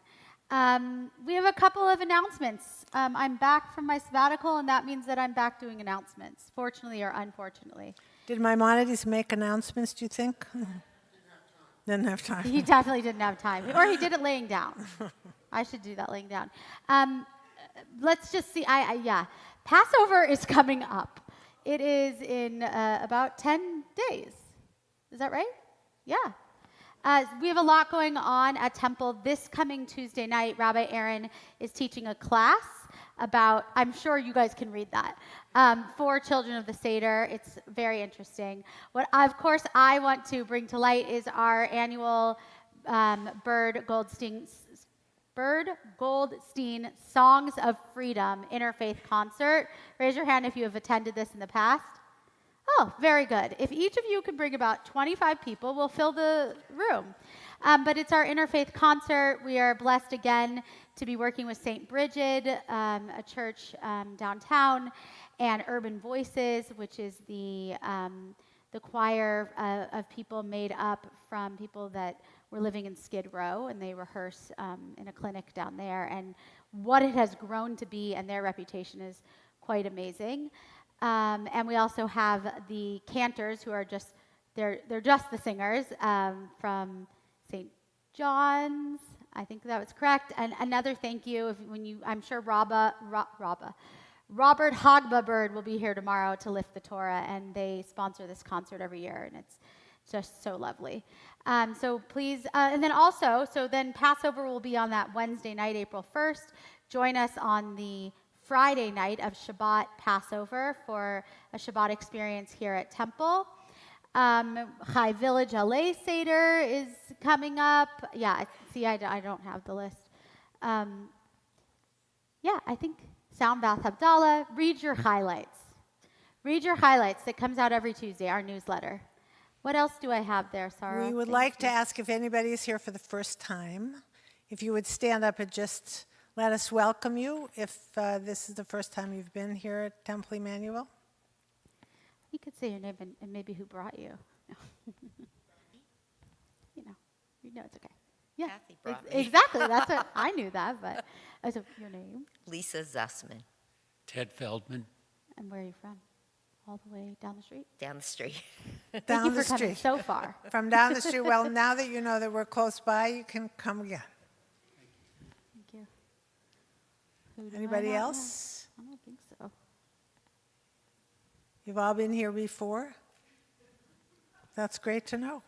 B: We have a couple of announcements. I'm back from my sabbatical, and that means that I'm back doing announcements, fortunately or unfortunately.
C: Did Maimonides make announcements, do you think? Didn't have time.
B: He definitely didn't have time. Or he did it laying down. I should do that laying down. Let's just see. Yeah. Passover is coming up. It is in about 10 days. Is that right? Yeah. We have a lot going on at Temple. This coming Tuesday night, Rabbi Aaron is teaching a class about, I'm sure you guys can read that, for children of the Seder. It's very interesting. What, of course, I want to bring to light is our annual Bird Goldstein Songs of Freedom Interfaith Concert. Raise your hand if you have attended this in the past. Oh, very good. If each of you can bring about 25 people, we'll fill the room. But it's our interfaith concert. We are blessed again to be working with St. Bridget, a church downtown, and Urban Voices, which is the choir of people made up from people that were living in Skid Row, and they rehearse in a clinic down there. And what it has grown to be, and their reputation is quite amazing. And we also have the cantors who are just, they're just the singers from St. John's, I think that was correct. And another thank you, I'm sure Robert Hagba Bird will be here tomorrow to lift the Torah, and they sponsor this concert every year, and it's just so lovely. So please, and then also, then Passover will be on that Wednesday night, April 1st. Join us on the Friday night of Shabbat Passover for a Shabbat experience here at Temple. Chai Village LA Seder is coming up. Yeah, see, I don't have the list. Yeah, I think Sound Bath Havdalah. Read your highlights. Read your highlights. That comes out every Tuesday, our newsletter. What else do I have there, Sarah?
C: We would like to ask if anybody is here for the first time, if you would stand up and just let us welcome you if this is the first time you've been here at Temple Emanuel.
B: You could say your name and maybe who brought you. You know it's okay. Yeah,
E: Kathy brought me.
B: Exactly. That's what I knew that, but so your name?
E: Lisa Zussman,
F: Ted Feldman.
B: And where are you from? All the way down the street?
E: down the street.
B: Thank you for coming so far.
C: From down the street. Well, now that you know that we're close by, you can come again.
B: Thank you. Who do I
C: Anybody
B: not know?
C: else?
B: I don't think so.
C: You've all been here before? That's great to know.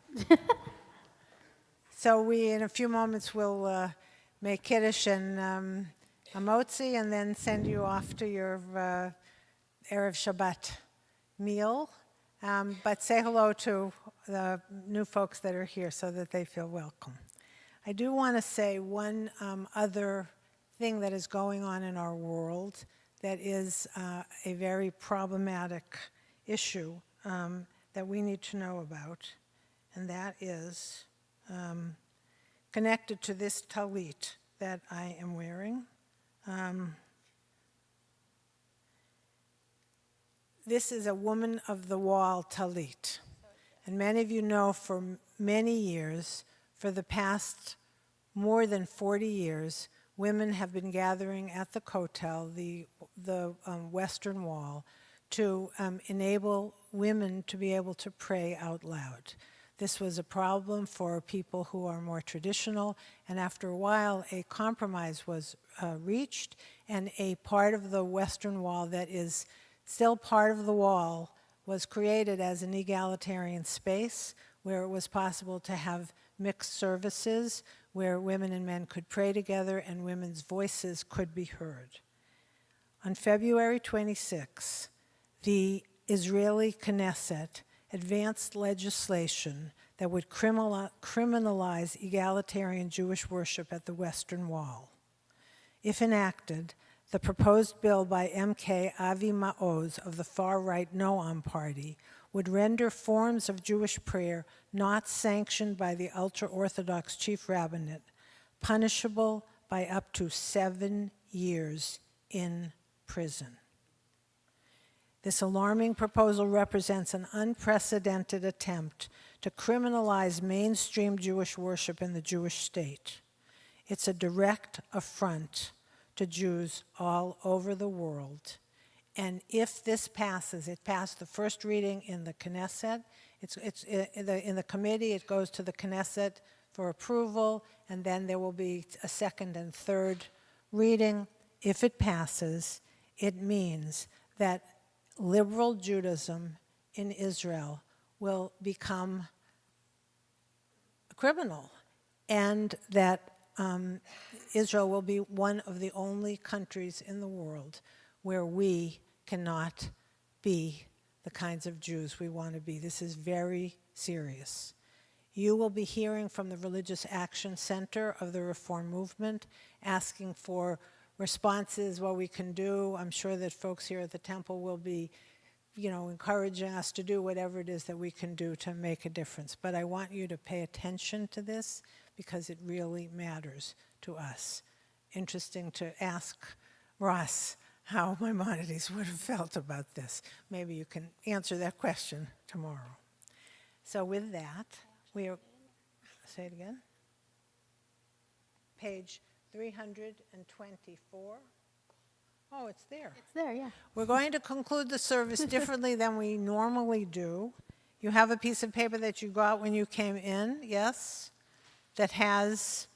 C: So in a few moments, we'll make Kiddush and a motzi and then send you off to your Erev Shabbat meal. But say hello to the new folks that are here so that they feel welcome. I do want to say one other thing that is going on in our world that is a very problematic issue that we need to know about, and that is connected to this talit that I am wearing. This is a woman of the wall talit. And many of you know for many years, for the past more than 40 years, women have been gathering at the Kotel, the Western Wall, to enable women to be able to pray out loud. This was a problem for people who are more traditional, and after a while, a compromise was reached, and a part of the Western Wall that is still part of the wall was created as an egalitarian space where it was possible to have mixed services, where women and men could pray together and women's voices could be heard. On February 26, the Israeli Knesset advanced legislation that would criminalize egalitarian Jewish worship at the Western Wall. If enacted, the proposed bill by MK Avi Maoz of the far-right Noam Party would render forms of Jewish prayer not sanctioned by the ultra-Orthodox chief rabbinate punishable by up to 7 years in prison. This alarming proposal represents an unprecedented attempt to criminalize mainstream Jewish worship in the Jewish state. It's a direct affront to Jews all over the world. And if this passes, it passed the first reading in the Knesset, in the committee, it goes to the Knesset for approval, and then there will be a second and third reading. If it passes, it means that liberal Judaism in Israel will become criminal, and that Israel will be one of the only countries in the world where we cannot be the kinds of Jews we want to be. This is very serious. You will be hearing from the Religious Action Center of the Reform Movement, asking for responses, what we can do. I'm sure that folks here at the temple will be, encouraging us to do whatever it is that we can do to make a difference. But I want you to pay attention to this because it really matters to us. Interesting to ask Ross how Maimonides would have felt about this. Maybe you can answer that question tomorrow. So with that, say it again. Page 324. Oh, it's there.
B: It's there, yeah.
C: We're going to conclude the service differently than we normally do. You have a piece of paper that you got when you came in, yes? That has...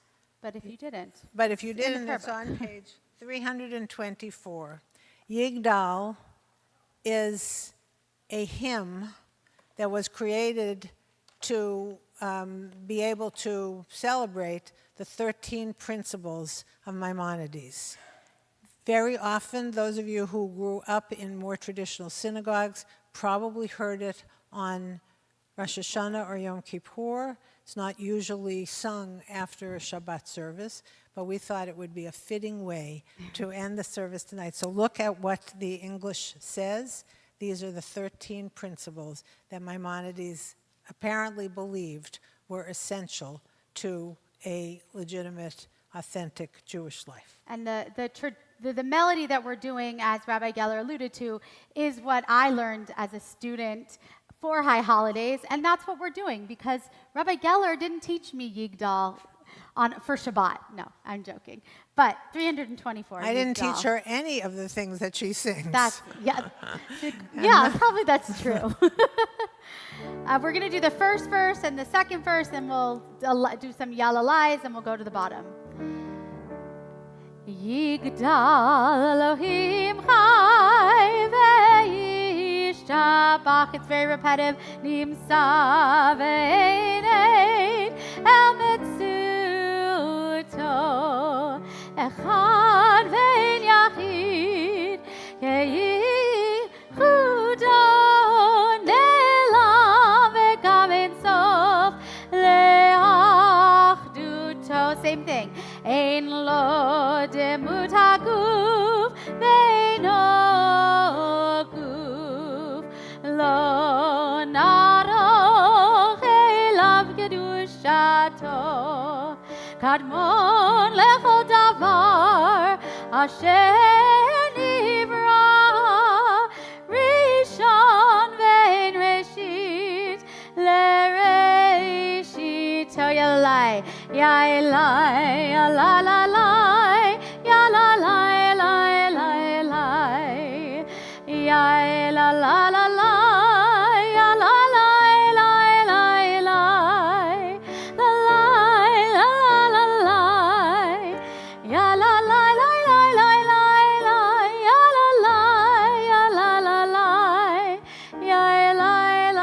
B: But if you didn't.
C: But if you
B: It's in the
C: didn't, it's
B: prayer
C: on page 324. Yigdal is a hymn that was created to be able to celebrate the 13 principles of Maimonides. Very often, those of you who grew up in more traditional synagogues probably heard it on Rosh Hashanah or Yom Kippur. It's not usually sung after a Shabbat service, but we thought it would be a fitting way to end the service tonight. So look at what the English says. These are the 13 principles that Maimonides apparently believed were essential to a legitimate, authentic Jewish life.
B: And the melody that we're doing, as Rabbi Geller alluded to, is what I learned as a student for High Holidays, and that's what we're doing, because Rabbi Geller didn't teach me Yigdal for Shabbat. No, I'm joking. But 324.
C: I didn't teach her any of the things that she sings.
B: Probably that's true. We're going to do the first verse and the second verse, and we'll do some yalalais, and we'll go to the bottom. Yigdal Elohim Chai ve'yishtabach. It's very repetitive. Nimsa ve'enein el metzuto. Echad ve'en yachid ke'ichudo ne'lam ve'gam en sof le'achduto. Same thing. Ein lo demut haguf ve'no guf lo naroch elav kedushato kadmon lechol davar asher nivra rishon ya Elai, ya la la la, ya la la la la la, ya la la la la, ya la la la la la, la la la la la, ya la la la la la la, ya la la ya la la la, ya la la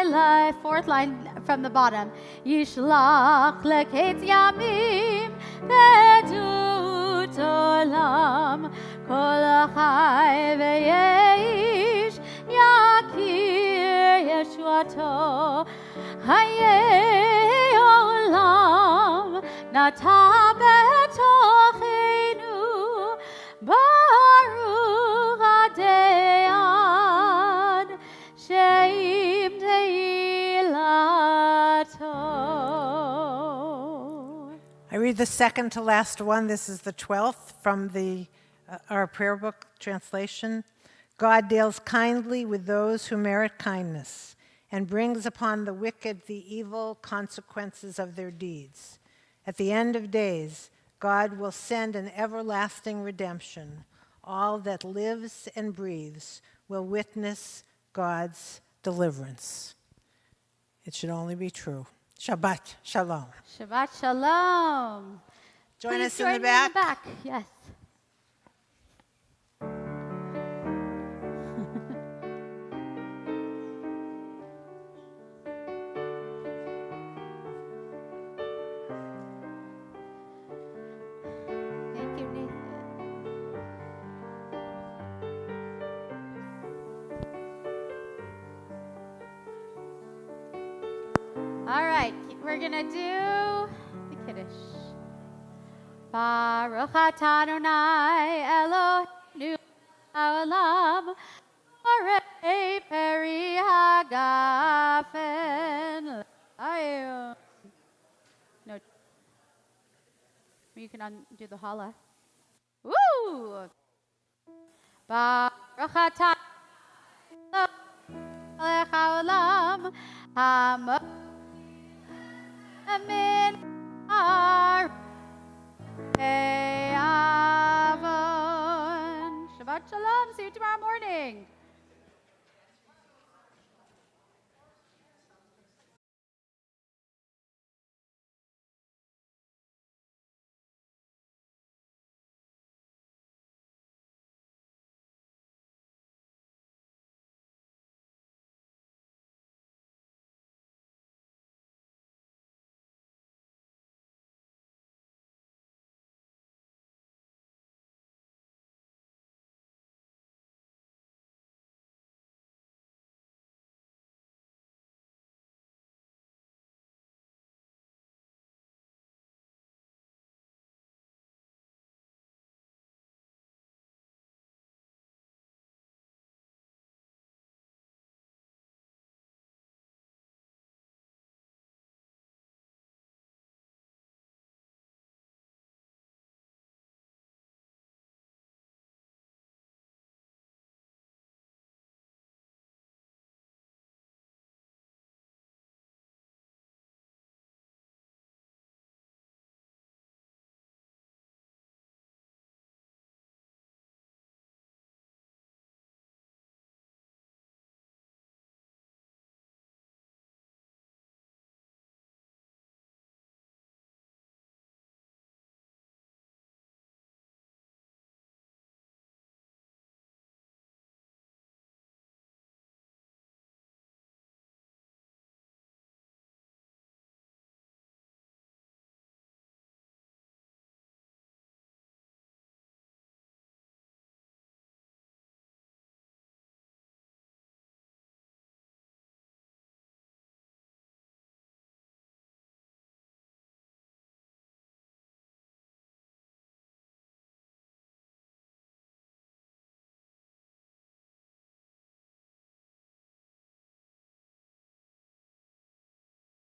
B: la. Fourth line from the bottom. Yishlach leketz yamim vedut olam kol achai v'yeish yakir yeshuato hayei olam nata betochenu baruch adeyan sheim teilato.
C: I read the second to last one. This is the 12th from our prayer book translation. God deals kindly with those who merit kindness and brings upon the wicked the evil consequences of their deeds. At the end of days, God will send an everlasting redemption. All that lives and breathes will witness God's deliverance. It should only be true. Shabbat Shalom.
B: Shabbat Shalom.
C: Join
B: Please
C: us in
B: join
C: the
B: me
C: back.
B: in the back. Yes. Thank you, Nathan. All right, we're gonna do the Kiddush. Baruch atah Adonai Eloheinu haolam borei peri hagafen l'ayom. No, you can undo the holla. Woo! Baruch atah Eloheinu haolam hamo'amin har Hey, Avon. Shabbat Shalom. See you tomorrow morning.